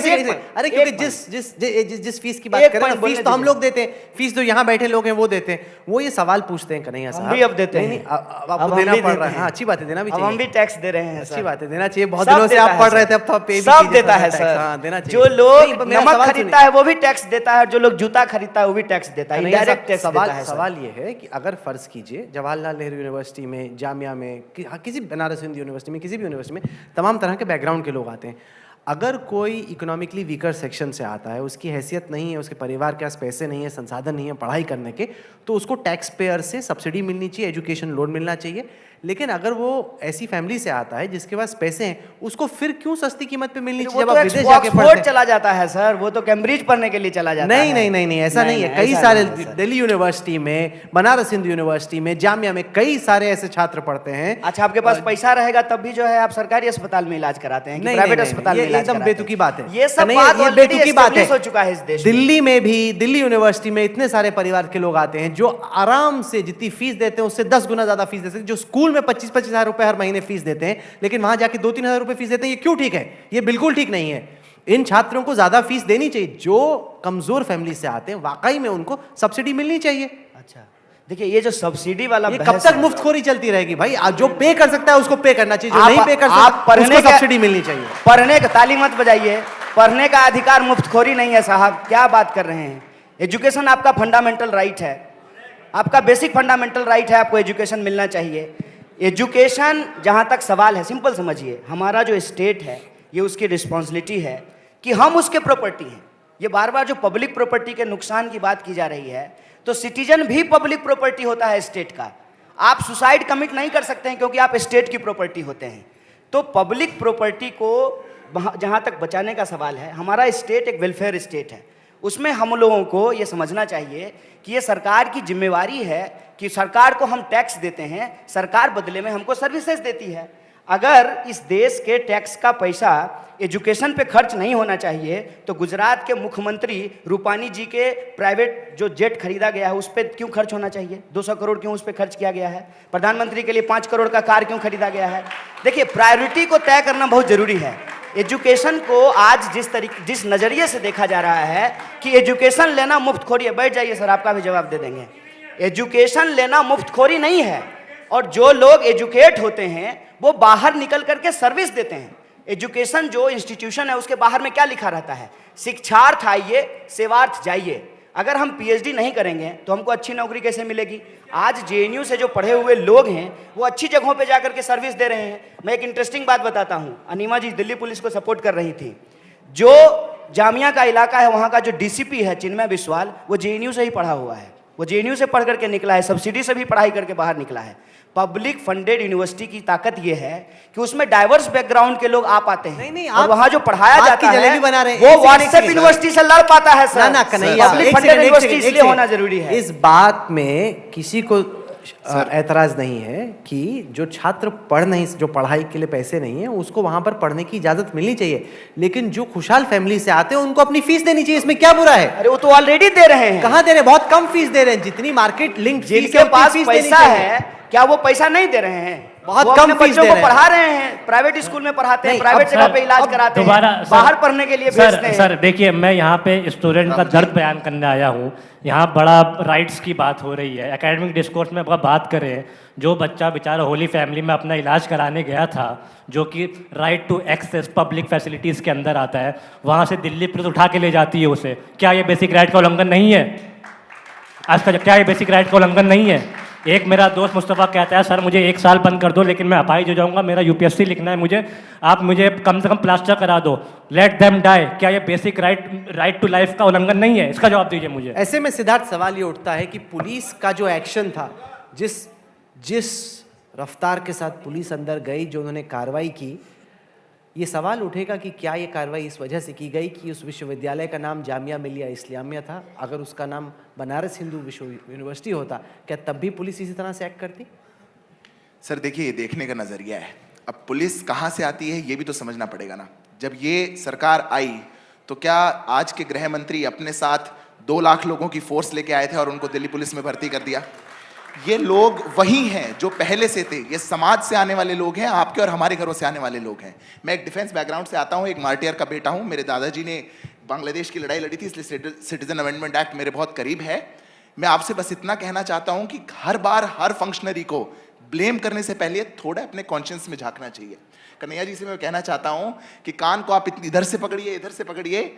अरे क्योंकि जिस फीस की बात एक कर रहे हैं, पॉइंट फीस तो बोलने हम लोग देते हैं, फीस तो यहाँ बैठे लोग हैं वो देते हैं। वो ये सवाल पूछते हैं कन्हैया साहब, हम भी अब देते नहीं, हैं। नहीं, अब अब आपको हम देना भी पड़ देते रहा है। हैं। हाँ, अच्छी बात है, देना भी अब हम चाहिए, भी टैक्स दे रहे हैं अच्छी सर। बात है, देना चाहिए। बहुत सब दिनों से देता आप है पढ़ सर। रहे थे, अब तो पे भी सब कीजिए देता थोड़ा है टैक्स। सर। हाँ, देना जो चाहिए। लोग नहीं, मेरा नमक सवाल खरीदता है वो भी टैक्स देता है, और जो लोग जूता खरीदता है वो भी टैक्स देता है, कन्हैया इनडायरेक्ट साहब, टैक्स देता है सर। सवाल ये है कि अगर फर्ज कीजिए जवाहरलाल नेहरू यूनिवर्सिटी में, जामिया में, किसी बनारस हिंदू यूनिवर्सिटी में, किसी भी यूनिवर्सिटी में तमाम तरह के बैकग्राउंड के लोग आते हैं। अगर कोई इकोनॉमिकली वीकर सेक्शन से आता है, उसकी हैसियत नहीं है, उसके परिवार के पास पैसे नहीं है, संसाधन नहीं है पढ़ाई करने के, तो उसको टैक्स पेयर से सब्सिडी मिलनी चाहिए, एजुकेशन लोन मिलना चाहिए। लेकिन अगर वो ऐसी फैमिली से आता है जिसके पास पैसे हैं, उसको फिर क्यों सस्ती कीमत पे मिलनी वो चाहिए जब तो आप विदेश जाके पढ़ते ऑक्सफोर्ड हैं? चला जाता है सर, वो तो कैम्ब्रिज पढ़ने के लिए चला जाता है। नहीं नहीं नहीं नहीं, ऐसा नहीं है। कई ऐसा सारे नहीं है, सर। दिल्ली यूनिवर्सिटी में, बनारस हिंदू यूनिवर्सिटी में, जामिया में कई सारे ऐसे छात्र पढ़ते हैं। अच्छा, आपके पास पैसा रहेगा तब भी जो है आप सरकारी अस्पताल में इलाज कराते हैं कि नहीं, प्राइवेट नहीं, नहीं, अस्पताल ये में इलाज एकदम कराते हैं? बेतुकी बात है। ये सब नहीं, बात ये already बेतुकी बात है। establish हो चुका है इस देश में। दिल्ली में भी, दिल्ली यूनिवर्सिटी में इतने सारे परिवार के लोग आते हैं जो आराम से जितनी फीस देते हैं उससे 10 गुना ज्यादा फीस देते हैं। जो स्कूल में 25-25 हजार रुपए हर महीने फीस देते हैं, लेकिन वहां जाके 2-3 हजार रुपए फीस देते हैं। ये क्यों ठीक है? ये बिल्कुल ठीक नहीं है। इन छात्रों को ज्यादा फीस देनी चाहिए। जो कमजोर फैमिली से आते हैं, वाकई में उनको सब्सिडी मिलनी चाहिए। अच्छा, देखिए ये जो सब्सिडी वाला ये बहस कब तक है, मुफ्तखोरी चलती रहेगी भाई? जो पे कर सकता है उसको पे करना चाहिए, जो आप- नहीं पे कर आप सकता पढ़ने उसको का- सब्सिडी मिलनी चाहिए। पढ़ने का, ताली मत बजाइए, पढ़ने का अधिकार मुफ्तखोरी नहीं है साहब, क्या बात कर रहे हैं? एजुकेशन आपका फंडामेंटल राइट है, आपका बेसिक फंडामेंटल राइट है, आपको एजुकेशन मिलना चाहिए। एजुकेशन जहाँ तक सवाल है, सिंपल समझिए, हमारा जो स्टेट है ये उसकी रिस्पॉन्सिबिलिटी है कि हम उसके प्रॉपर्टी हैं। ये बार बार जो पब्लिक प्रॉपर्टी के नुकसान की बात की जा रही है, तो सिटीजन भी पब्लिक प्रॉपर्टी होता है स्टेट का। आप सुसाइड कमिट नहीं कर सकते हैं क्योंकि आप स्टेट की प्रॉपर्टी होते हैं। तो पब्लिक प्रॉपर्टी को जहाँ तक बचाने का सवाल है, हमारा स्टेट एक वेलफेयर स्टेट है, उसमें हम लोगों को ये समझना चाहिए कि ये सरकार की जिम्मेवारी है कि सरकार को हम टैक्स देते हैं, सरकार बदले में हमको सर्विसेज देती है। अगर इस देश के टैक्स का पैसा एजुकेशन पे खर्च नहीं होना चाहिए तो गुजरात के मुख्यमंत्री रूपानी जी के प्राइवेट जो जेट खरीदा गया है उस पर क्यों खर्च होना चाहिए? 200 करोड़ क्यों उस पर खर्च किया गया है? प्रधानमंत्री के लिए 5 करोड़ का कार क्यों खरीदा गया है? देखिए, प्रायोरिटी को तय करना बहुत जरूरी है। एजुकेशन को आज जिस नज़रिए से देखा जा रहा है कि एजुकेशन लेना मुफ्तखोरी है, बैठ जाइए सर, आपका भी जवाब दे देंगे। एजुकेशन लेना मुफ्तखोरी नहीं है, और जो लोग एजुकेट होते हैं वो बाहर निकल करके सर्विस देते हैं। एजुकेशन जो इंस्टीट्यूशन है उसके बाहर में क्या लिखा रहता है? शिक्षार्थ आइए, सेवार्थ जाइए। अगर हम पीएचडी नहीं करेंगे तो हमको अच्छी नौकरी कैसे मिलेगी? आज जेएनयू से जो पढ़े हुए लोग हैं वो अच्छी जगहों पे जाकर के सर्विस दे रहे हैं। मैं एक इंटरेस्टिंग बात बताता हूँ, अनिमा जी दिल्ली पुलिस को सपोर्ट कर रही थी। जो जामिया का इलाका है वहाँ का जो डीसीपी है चिन्मय बिस्वाल, वो जेएनयू से ही पढ़ा हुआ है, वो जेएनयू से पढ़ करके निकला है, सब्सिडी से भी पढ़ाई करके बाहर निकला है। पब्लिक फंडेड यूनिवर्सिटी की ताकत ये है कि उसमें डाइवर्स बैकग्राउंड के लोग आ पाते हैं। नहीं, और आप वहाँ जो पढ़ाया बात जाता की जलेबी है बना रहे हैं। वो एक व्हाट्सएप सेकंड, यूनिवर्सिटी से लड़ पाता है सर। ना कन्हैया, पब्लिक एक फंडेड सेकंड, यूनिवर्सिटी एक इसलिए सेकंड। होना जरूरी है। इस बात में किसी को ऐतराज नहीं है कि जो छात्र जो पढ़ाई के लिए पैसे नहीं है उसको वहां पर पढ़ने की इजाजत मिलनी चाहिए, लेकिन जो खुशहाल फैमिली से आते हैं उनको अपनी फीस देनी चाहिए। इसमें क्या बुरा है? अरे वो तो ऑलरेडी दे रहे हैं। कहाँ दे रहे हैं? बहुत कम फीस दे रहे हैं, जितनी मार्केट लिंक जिनके पास पैसा है क्या वो पैसा नहीं दे रहे हैं? बहुत वो कम अपने फीस बच्चों दे को रहे हैं। पढ़ा रहे हैं, प्राइवेट स्कूल में पढ़ाते हैं, नहीं, प्राइवेट अब जगह सर, पे इलाज अब कराते दोबारा हैं, बाहर पढ़ने के लिए भेजते हैं। सर देखिए, मैं यहाँ पे स्टूडेंट का दर्द बयान करने आया हूँ। यहाँ बड़ा राइट्स की बात हो रही है, एकेडमिक डिस्कोर्स में अगर बात करें, जो बच्चा बेचारा होली फैमिली में अपना इलाज कराने गया था, जो कि right to access public facilities के अंदर आता है, वहाँ से दिल्ली पुलिस उठा के ले जाती है उसे। क्या ये बेसिक राइट का उल्लंघन नहीं है? आज का क्या ये बेसिक राइट का उल्लंघन नहीं है? एक मेरा दोस्त मुस्तफ़ा कहता है, सर मुझे 1 साल बंद कर दो लेकिन मैं अपाहिज हो जाऊंगा, मेरा यूपीएससी लिखना है मुझे, आप मुझे कम से कम प्लास्टर करा दो, लेट देम डाई। क्या ये बेसिक राइट टू लाइफ का उल्लंघन नहीं है? इसका जवाब दीजिए मुझे। ऐसे में सिद्धार्थ सवाल ये उठता है कि पुलिस का जो एक्शन था, जिस रफ्तार के साथ पुलिस अंदर गई, जो उन्होंने कार्रवाई की, ये सवाल उठेगा कि क्या ये कार्रवाई इस वजह से की गई कि उस विश्वविद्यालय का नाम जामिया मिलिया इस्लामिया था? अगर उसका नाम बनारस हिंदू विश्व यूनिवर्सिटी होता, क्या तब भी पुलिस इसी तरह से एक्ट करती? सर देखिए, ये देखने का नजरिया है। अब पुलिस कहाँ से आती है ये भी तो समझना पड़ेगा ना। जब ये सरकार आई तो क्या आज के गृह मंत्री अपने साथ 2 लाख लोगों की फोर्स लेके आए थे और उनको दिल्ली पुलिस में भर्ती कर दिया? ये लोग वही हैं जो पहले से थे। ये समाज से आने वाले लोग हैं, आपके और हमारे घरों से आने वाले लोग हैं। मैं एक डिफेंस बैकग्राउंड से आता हूँ, एक मार्टियर का बेटा हूँ। मेरे दादाजी ने बांग्लादेश की लड़ाई लड़ी थी, इसलिए सिटीजन अमेंडमेंट एक्ट मेरे बहुत करीब है। मैं आपसे बस इतना कहना चाहता हूँ कि हर बार हर फंक्शनरी को ब्लेम करने से पहले थोड़ा अपने कॉन्शियंस में झांकना चाहिए। कन्हैया जी से मैं कहना चाहता हूँ कि कान को आप इधर से पकड़िए, इधर से पकड़िए,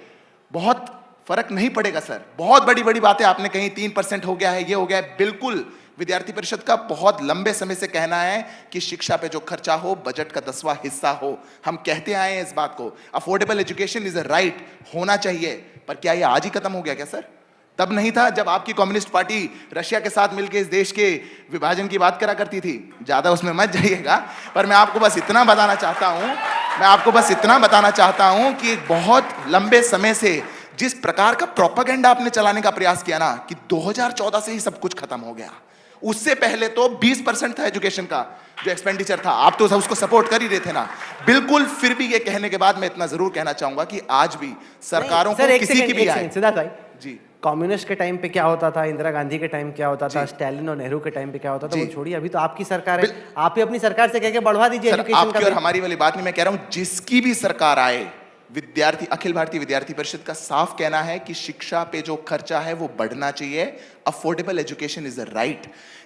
बहुत फर्क नहीं पड़ेगा सर। बहुत बड़ी बड़ी बातें आपने कही, 3% हो गया है, ये हो गया है। बिल्कुल, विद्यार्थी परिषद का बहुत लंबे समय से कहना है कि शिक्षा पे जो खर्चा हो बजट का 10वां हिस्सा हो। हम कहते आए हैं इस बात को। Affordable education is a right, होना चाहिए। पर क्या ये आज ही खत्म हो गया क्या सर? तब नहीं था जब आपकी कम्युनिस्ट पार्टी रशिया के साथ मिलकर इस देश के विभाजन की बात करा करती थी। ज्यादा उसमें मत जाइएगा, पर मैं आपको बस इतना बताना चाहता हूं कि बहुत लंबे समय से जिस प्रकार का प्रोपेगेंडा आपने चलाने का प्रयास किया ना कि 2014 से ही सब कुछ खत्म हो गया, उससे पहले तो 20% था एजुकेशन का जो एक्सपेंडिचर था, आप तो उसको सपोर्ट कर ही रहे थे ना। बिल्कुल, फिर भी ये कहने के बाद मैं इतना जरूर कहना चाहूंगा कि आज भी सरकारों को किसी की भी आए। सिद्धार्थ भाई जी, कम्युनिस्ट के टाइम पे क्या होता था, इंदिरा गांधी के टाइम क्या होता था, स्टालिन और नेहरू के टाइम पे क्या होता था, वो छोड़िए। अभी तो आपकी सरकार है, आप ही अपनी सरकार से कह के बढ़वा दीजिए सर, एजुकेशन आपकी का। और हमारी वाली बात नहीं, मैं कह रहा हूं जिसकी भी सरकार आए विद्यार्थी अखिल भारतीय विद्यार्थी परिषद का साफ कहना है कि शिक्षा पे जो खर्चा है वो बढ़ना चाहिए। Affordable education is a right,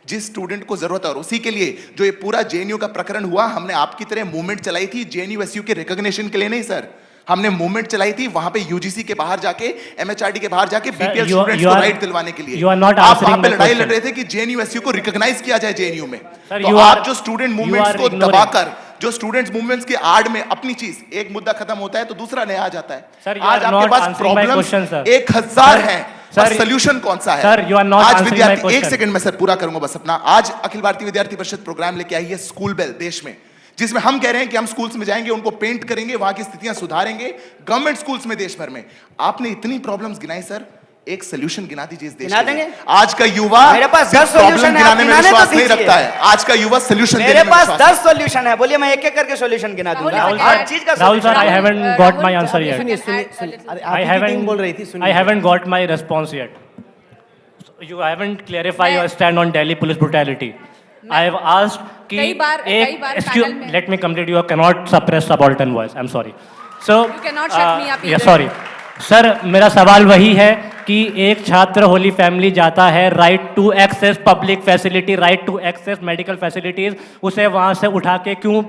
जिस स्टूडेंट को जरूरत है। और उसी के लिए जो ये पूरा जेएनयू का प्रकरण हुआ, हमने आपकी तरह मूवमेंट चलाई थी जेएनयू एसयू के रिकॉग्निशन के लिए नहीं सर, हमने मूवमेंट चलाई थी वहां पे यूजीसी के बाहर जाके, एमएचआरडी के बाहर जाके बीपीएल स्टूडेंट्स को राइट दिलवाने के लिए। आप वहां पे लड़ाई लड़ रहे थे कि जेएनयू एसयू को रिकॉग्नाइज किया जाए जेएनयू में। तो आप जो स्टूडेंट मूवमेंट्स को दबाकर, जो स्टूडेंट्स मूवमेंट्स की आड़ में अपनी चीज, एक मुद्दा खत्म होता है तो दूसरा नया आ जाता है। आज आपके पास प्रॉब्लम्स 1000 हैं, सर सोल्यूशन कौन सा है? सर यू आर नॉट आज विद्यार्थी, एक सेकंड में सर पूरा करूंगा बस अपना। आज अखिल भारतीय विद्यार्थी परिषद प्रोग्राम लेके आई है स्कूल बेल देश में, जिसमें हम कह रहे हैं कि हम स्कूल्स में जाएंगे, उनको पेंट करेंगे, वहां की स्थितियां सुधारेंगे गवर्नमेंट स्कूल्स में देश भर में। आपने इतनी प्रॉब्लम्स गिनाई सर, एक सोल्यूशन गिना दीजिए इस देश के लिए। आज का युवा मेरे पास 10 सॉल्यूशन है, गिनाने में विश्वास नहीं रखता है। आज का युवा सोल्यूशन मेरे पास 10 सॉल्यूशन है, बोलिए मैं एक एक करके सॉल्यूशन गिना दूंगा। हर चीज का Rahul sir, I haven't got my answer yet. सुनिए सुनिए, I haven't got my response yet. You haven't clarified your stand on Delhi police brutality. I have asked कि कई बार excuse, panel में- let me complete. You cannot suppress subaltern voice. I'm sorry. So You cannot shut me up yeah, either. sorry. Sir मेरा सवाल वही है कि एक छात्र होली फैमिली जाता है, right to access public facility, right to access medical facilities, उसे वहां से उठा के क्यों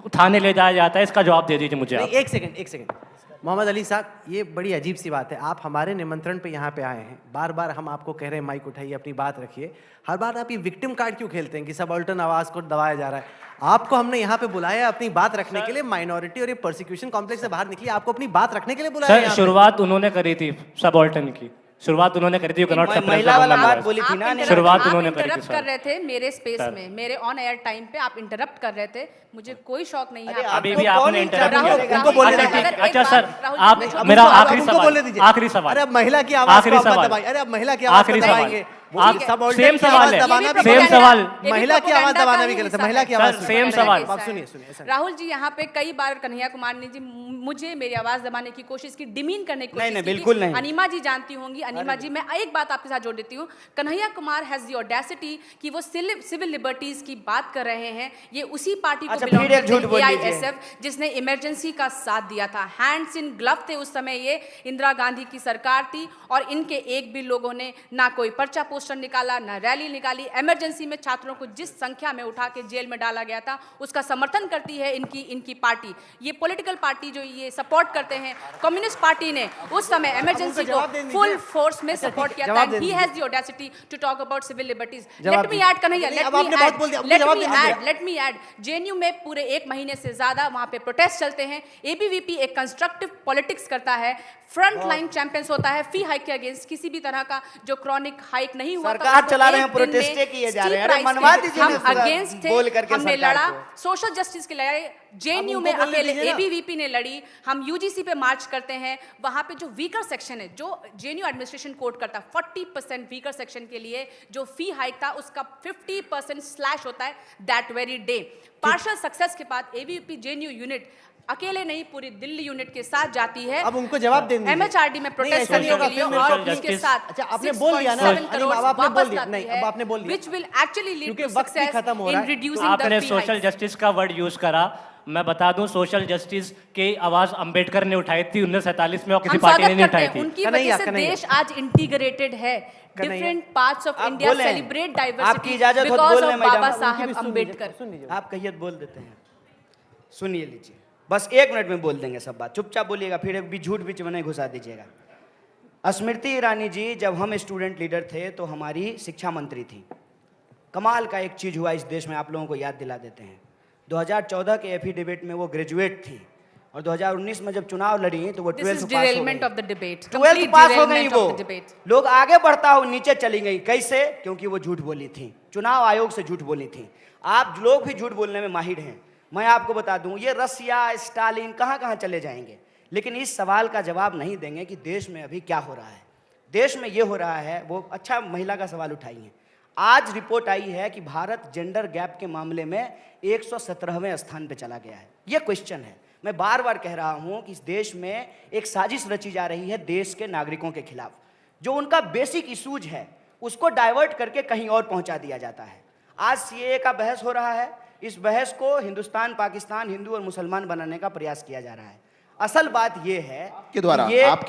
थाने ले जाया जाता है? इसका जवाब दे दीजिए मुझे आप। एक सेकंड मोहम्मद अली साहब, ये बड़ी अजीब सी बात है। आप हमारे निमंत्रण पे यहाँ पे आए हैं, बार बार हम आपको कह रहे हैं माइक उठाइए, अपनी बात रखिए। हर बार आप ये विक्टिम कार्ड क्यों खेलते हैं कि सबाल्टर्न आवाज को दबाया जा रहा है? आपको हमने यहाँ पे बुलाया अपनी बात रखने के लिए, माइनॉरिटी और ये परसिक्यूशन कॉम्प्लेक्स से बाहर निकलिए, आपको अपनी बात रखने के लिए बुलाया सर यहाँ पे। शुरुआत उन्होंने करी थी सबाल्टर्न की, शुरुआत उन्होंने करी थी। महिला वाला बात बोली थी ना, शुरुआत उन्होंने करी थी इंटरप्ट कर सर। रहे थे मेरे स्पेस में, मेरे ऑन एयर टाइम पे आप इंटरप्ट कर रहे थे, मुझे कोई शौक नहीं है। अभी भी आपने इंटरप्ट राहुल, किया। उनको बोलने अच्छा, दीजिए। ठीक। अच्छा सर, राहुल, आप मैं- मेरा अब आखिरी उनको बोलने सवाल, दीजिए। आखिरी सवाल, अरे अब महिला की आवाज आखिरी को आप मत सवाल। दबाइए। अरे अब महिला की आवाज आखिरी को सवाल। दबाएंगे। आप सबाल्टर्न सेम की आवाज सवाल है, दबाना भी सेम गलत है। सवाल। महिला की आवाज दबाना भी गलत है। महिला की आवाज सर, सेम सवाल। आप सुनिए ऐसा। राहुल जी यहाँ पे कई बार कन्हैया कुमार ने जी मुझे मेरी आवाज दबाने की कोशिश की, डिमीन करने की कोशिश नहीं, की। बिल्कुल नहीं। अनिमा जी जानती होंगी, अनिमा जी मैं एक बात आपके साथ जोड़ देती हूँ। Kanhaiya Kumar has the audacity कि वो सिविल लिबर्टीज की बात कर रहे हैं। ये उसी पार्टी को अच्छा, belong फिर एक करते हैं, झूठ बोल लीजिए। AISF, जिसने इमरजेंसी का साथ दिया था। हैंड्स इन ग्लव थे उस समय, ये इंदिरा गांधी की सरकार थी और इनके एक भी लोगों ने ना कोई पर्चा पोस्टर निकाला, ना रैली निकाली। इमरजेंसी में छात्रों को जिस संख्या में उठा के जेल में डाला गया था, उसका समर्थन करती है इनकी पार्टी। ये पॉलिटिकल पार्टी जो ये सपोर्ट करते हैं, कम्युनिस्ट पार्टी ने उस समय इमरजेंसी को फुल फोर्स में सपोर्ट किया था। He has the audacity to talk about civil liberties. Let me add Kanhaiya, let me add JNU में पूरे 1 महीने से ज्यादा वहां पे प्रोटेस्ट चलते हैं। एबीवीपी एक कंस्ट्रक्टिव पॉलिटिक्स करता है, फ्रंट लाइन चैंपियंस होता है फी हाइक के अगेंस्ट। किसी भी तरह का जो क्रॉनिक हाइक नहीं हुआ, सरकार चला रहे हैं, प्रोटेस्टे किए जा रहे हैं। अरे मनवा दीजिए हम ना, अगेंस्ट थे, बोल करके हमने सरकार लड़ा को। सोशल जस्टिस की लड़ाई जेएनयू में उनको बोलने अकेले दीजिए ना। एबीवीपी ने लड़ी। हम यूजीसी पे मार्च करते हैं, वहां पे जो वीकर सेक्शन है, जो जेएनयू एडमिनिस्ट्रेशन कोड करता है, 40% वीकर सेक्शन के लिए जो फी हाइक था उसका 50% स्लैश होता है that very day. Partial success के बाद एबीवीपी जेएनयू यूनिट अकेले नहीं पूरी दिल्ली यूनिट के साथ जाती है। अब उनको जवाब देने दीजिए। एमएचआरडी में नहीं, प्रोटेस्ट ऐसा नहीं करने होगा, के लिए फिर और social उसके justice- साथ अच्छा, आपने बोल दिया ना, 6.7 करोड़ अब आपने बोल दिया। वापस नहीं, लाती अब आपने बोल है, दिया। which will actually lead क्योंकि to वक्त भी success खत्म हो रहा in है। reducing the आपने fee सोशल hikes। जस्टिस का वर्ड यूज करा। मैं बता दूं, सोशल जस्टिस की आवाज अंबेडकर ने उठाई थी 1947 में और किसी हम पार्टी ने स्वागत नहीं करते उठाई हैं, थी। उनकी कन्हैया, वजह से कन्हैया। देश आज इंटीग्रेटेड है। कन्हैया। डिफरेंट पार्ट्स ऑफ आप इंडिया बोलें। सेलिब्रेट आपकी डाइवर्सिटी इजाजत हो तो बिकॉज बोलने ऑफ में बाबा जाऊं। साहेब अम्बेडकर। आप कहिए तो बोल देते हैं, सुनिए लीजिए, बस 1 मिनट में बोल देंगे सब बात, चुपचाप बोलिएगा, फिर एक भी झूठ बीच में नहीं घुसा दीजिएगा। स्मृति ईरानी जी जब हम स्टूडेंट लीडर थे तो हमारी शिक्षा मंत्री थी। कमाल का एक चीज हुआ इस देश में, आप लोगों को याद दिला देते हैं। 2014 के एफिडेविट में वो ग्रेजुएट थी और 2019 में जब चुनाव लड़ी तो वो 12th पास हो गई। 12th पास हो गई वो। लोग आगे बढ़ता हो नीचे चली गई, कैसे? क्योंकि वो झूठ बोली थी, चुनाव आयोग से झूठ बोली थी। आप लोग भी झूठ बोलने में माहिर हैं। मैं आपको बता दूं, ये रसिया स्टालिन कहां कहां चले जाएंगे, लेकिन इस सवाल का जवाब नहीं देंगे कि देश में अभी क्या हो रहा है। देश में ये हो रहा है, वो अच्छा महिला का सवाल उठाइए। आज रिपोर्ट आई है कि भारत जेंडर गैप के मामले में 117वें स्थान पे चला गया है। ये क्वेश्चन है। मैं बार बार कह रहा हूं कि इस देश में एक साजिश रची जा रही है देश के नागरिकों के खिलाफ। जो उनका बेसिक इशूज है उसको डाइवर्ट करके कहीं और पहुंचा दिया जाता है। आज सीएए का बहस हो रहा है, इस बहस को हिंदुस्तान पाकिस्तान, हिंदू और मुसलमान बनाने का प्रयास किया जा रहा है। असल बात ये है आपके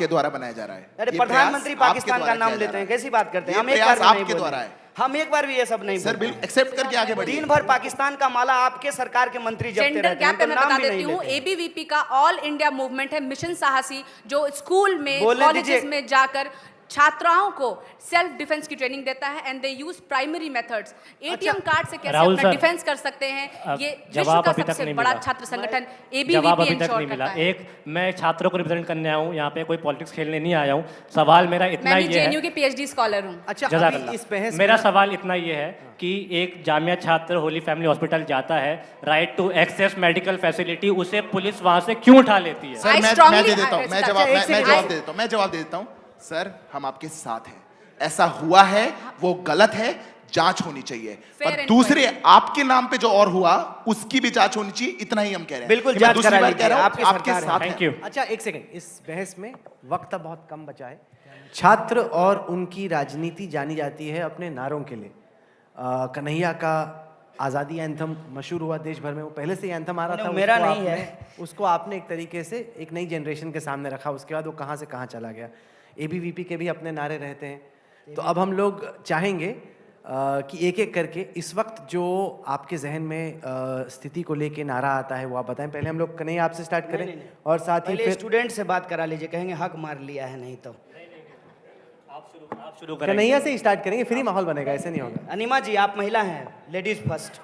द्वारा बनाया जा रहा है। अरे ये प्रधानमंत्री प्रयास पाकिस्तान आपके का द्वारा नाम किया जा लेते रहा हैं, है। कैसी बात करते हैं? ये हम एक प्रयास बार भी नहीं आपके बोले। द्वारा है। हम एक बार भी ये सब नहीं सर बोले। बिल्कुल एक्सेप्ट करके आगे बढ़िए। दिन भर पाकिस्तान का माला आपके सरकार के मंत्री जपते जेंडर रहते हैं, गैप पे उनको मैं नाम बता भी नहीं देती हूँ, लेते हैं। एबीवीपी का ऑल इंडिया मूवमेंट है मिशन साहसी, जो स्कूल में बोलने कॉलेजेस दीजिए। में जाकर छात्राओं को सेल्फ डिफेंस की ट्रेनिंग देता है and they use primary methods. ATM card से कैसे राहुल अपना सर, डिफेंस कर सकते हैं, ये विश्व जवाब का अभी तक सबसे नहीं बड़ा मिला। छात्र संगठन जवाब एबीवीपी अभी तक इंश्योर नहीं मिला। करता है। एक, मैं छात्रों को रिप्रेजेंट करने आया हूँ, यहाँ पे कोई पॉलिटिक्स खेलने नहीं आया हूँ। सवाल मेरा इतना मैं भी ही है, जेएनयू की पीएचडी स्कॉलर हूँ। अच्छा, जज़ाकल्लाह। अभी इस बहस मेरा में सवाल इतना ये है कि एक जामिया छात्र होली फैमिली हॉस्पिटल जाता है, right to access medical facility, उसे पुलिस वहां से क्यों उठा लेती है? सर I मैं strongly- दे देता हूँ, मैं जवाब एक मैं second, जवाब दे देता हूँ, मैं जवाब दे देता हूँ। सर हम आपके साथ हैं, ऐसा हुआ है, वो गलत है, जांच होनी चाहिए। Fair और and दूसरे आपके नाम पे जो और हुआ उसकी भी जांच होनी चाहिए, इतना ही हम कह रहे हैं। बिल्कुल कि मैं जांच दूसरी करा बार लीजिए, कह रहा हूं, आपकी आपके सरकार है। साथ थैंक हैं। यू। अच्छा, एक सेकंड, इस बहस में वक्त अब बहुत कम बचा है। छात्र और उनकी राजनीति जानी जाती है अपने नारों के लिए। कन्हैया का आज़ादी एंथम मशहूर हुआ देश भर में, वो पहले से ही एंथम आ रहा था। मेरा उसको नहीं है। उसको आपने एक तरीके से एक नई जनरेशन के सामने रखा, उसके बाद वो कहाँ से कहाँ चला गया। एबीवीपी के भी अपने नारे रहते हैं। तो अब हम लोग चाहेंगे कि एक एक करके इस वक्त जो आपके जहन में स्थिति को लेके नारा आता है वो आप बताएं। पहले हम लोग कन्हैया आपसे स्टार्ट करें और साथ ही पहले फिर स्टूडेंट से बात करा लीजिए, कहेंगे हक मार लिया है नहीं तो। आप शुरू करें। कन्हैया से ही स्टार्ट करेंगे, फ्री माहौल बनेगा, ऐसे नहीं होगा। अनिमा जी आप महिला हैं, लेडीज फर्स्ट।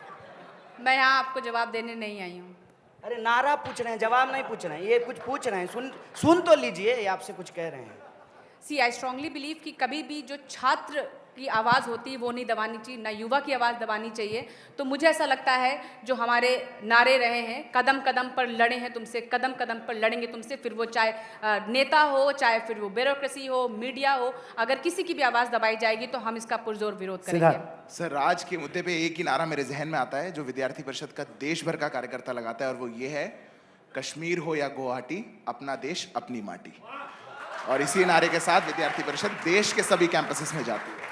मैं यहाँ आपको जवाब देने नहीं आई हूँ। अरे नारा पूछ रहे हैं, जवाब नहीं पूछ रहे हैं, ये कुछ पूछ रहे हैं, सुन तो लीजिए, ये आपसे कुछ कह रहे हैं। सी आई स्ट्रांगली बिलीव कि कभी भी जो छात्र की आवाज़ होती है वो नहीं दबानी चाहिए, ना युवा की आवाज़ दबानी चाहिए। तो मुझे ऐसा लगता है जो हमारे नारे रहे हैं, कदम कदम पर लड़े हैं तुमसे, कदम कदम पर लड़ेंगे तुमसे, फिर वो चाहे नेता हो, चाहे फिर वो ब्यूरोक्रेसी हो, मीडिया हो, अगर किसी की भी आवाज़ दबाई जाएगी तो हम इसका पुरजोर विरोध करेंगे। सर राज के मुद्दे पे एक ही नारा मेरे जहन में आता है जो विद्यार्थी परिषद का देश भर का कार्यकर्ता लगाता है, और वो ये है, कश्मीर हो या गुवाहाटी, अपना देश अपनी माटी। और इसी नारे के साथ विद्यार्थी परिषद देश के सभी कैंपसेस में जाती है।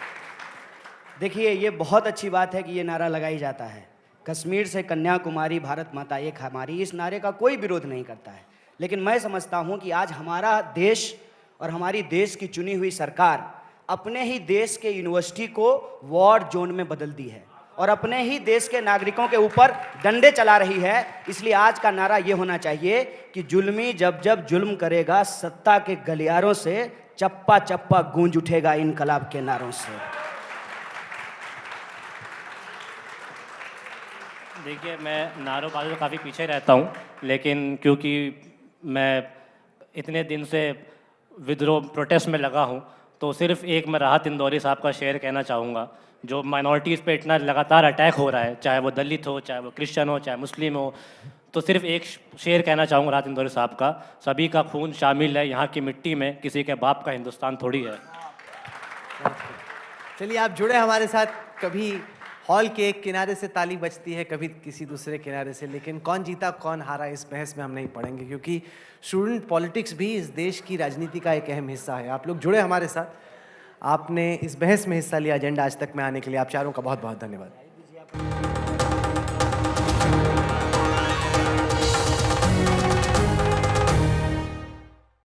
देखिए ये बहुत अच्छी बात है कि ये नारा लगाई जाता है, कश्मीर से कन्याकुमारी भारत माता एक हमारी। इस नारे का कोई विरोध नहीं करता है, लेकिन मैं समझता हूँ कि आज हमारा देश और हमारी देश की चुनी हुई सरकार अपने ही देश के यूनिवर्सिटी को वॉर जोन में बदल दी है और अपने ही देश के नागरिकों के ऊपर डंडे चला रही है। इसलिए आज का नारा ये होना चाहिए कि जुल्मी जब जब जुल्म करेगा, सत्ता के गलियारों से चप्पा चप्पा गूंज उठेगा इनकलाब के नारों से। देखिए, मैं नारोबाजी से काफ़ी पीछे रहता हूँ, लेकिन क्योंकि मैं इतने दिन से विद्रोह प्रोटेस्ट में लगा हूँ, तो सिर्फ एक मैं राहत इंदौरी साहब का शेर कहना चाहूँगा। जो माइनॉरिटीज़ पे इतना लगातार अटैक हो रहा है, चाहे वो दलित हो, चाहे वो क्रिश्चियन हो, चाहे मुस्लिम हो, तो सिर्फ एक शेर कहना चाहूँगा राहत इंदौरी साहब का, सभी का खून शामिल है यहाँ की मिट्टी में, किसी के बाप का हिंदुस्तान थोड़ी है। चलिए, आप जुड़े हमारे साथ। कभी हॉल के एक किनारे से ताली बजती है, कभी किसी दूसरे किनारे से, लेकिन कौन जीता कौन हारा इस बहस में हम नहीं पढ़ेंगे, क्योंकि स्टूडेंट पॉलिटिक्स भी इस देश की राजनीति का एक अहम हिस्सा है। आप लोग जुड़े हमारे साथ, आपने इस बहस में हिस्सा लिया। एजेंडा आज तक में आने के लिए आप चारों का बहुत बहुत धन्यवाद।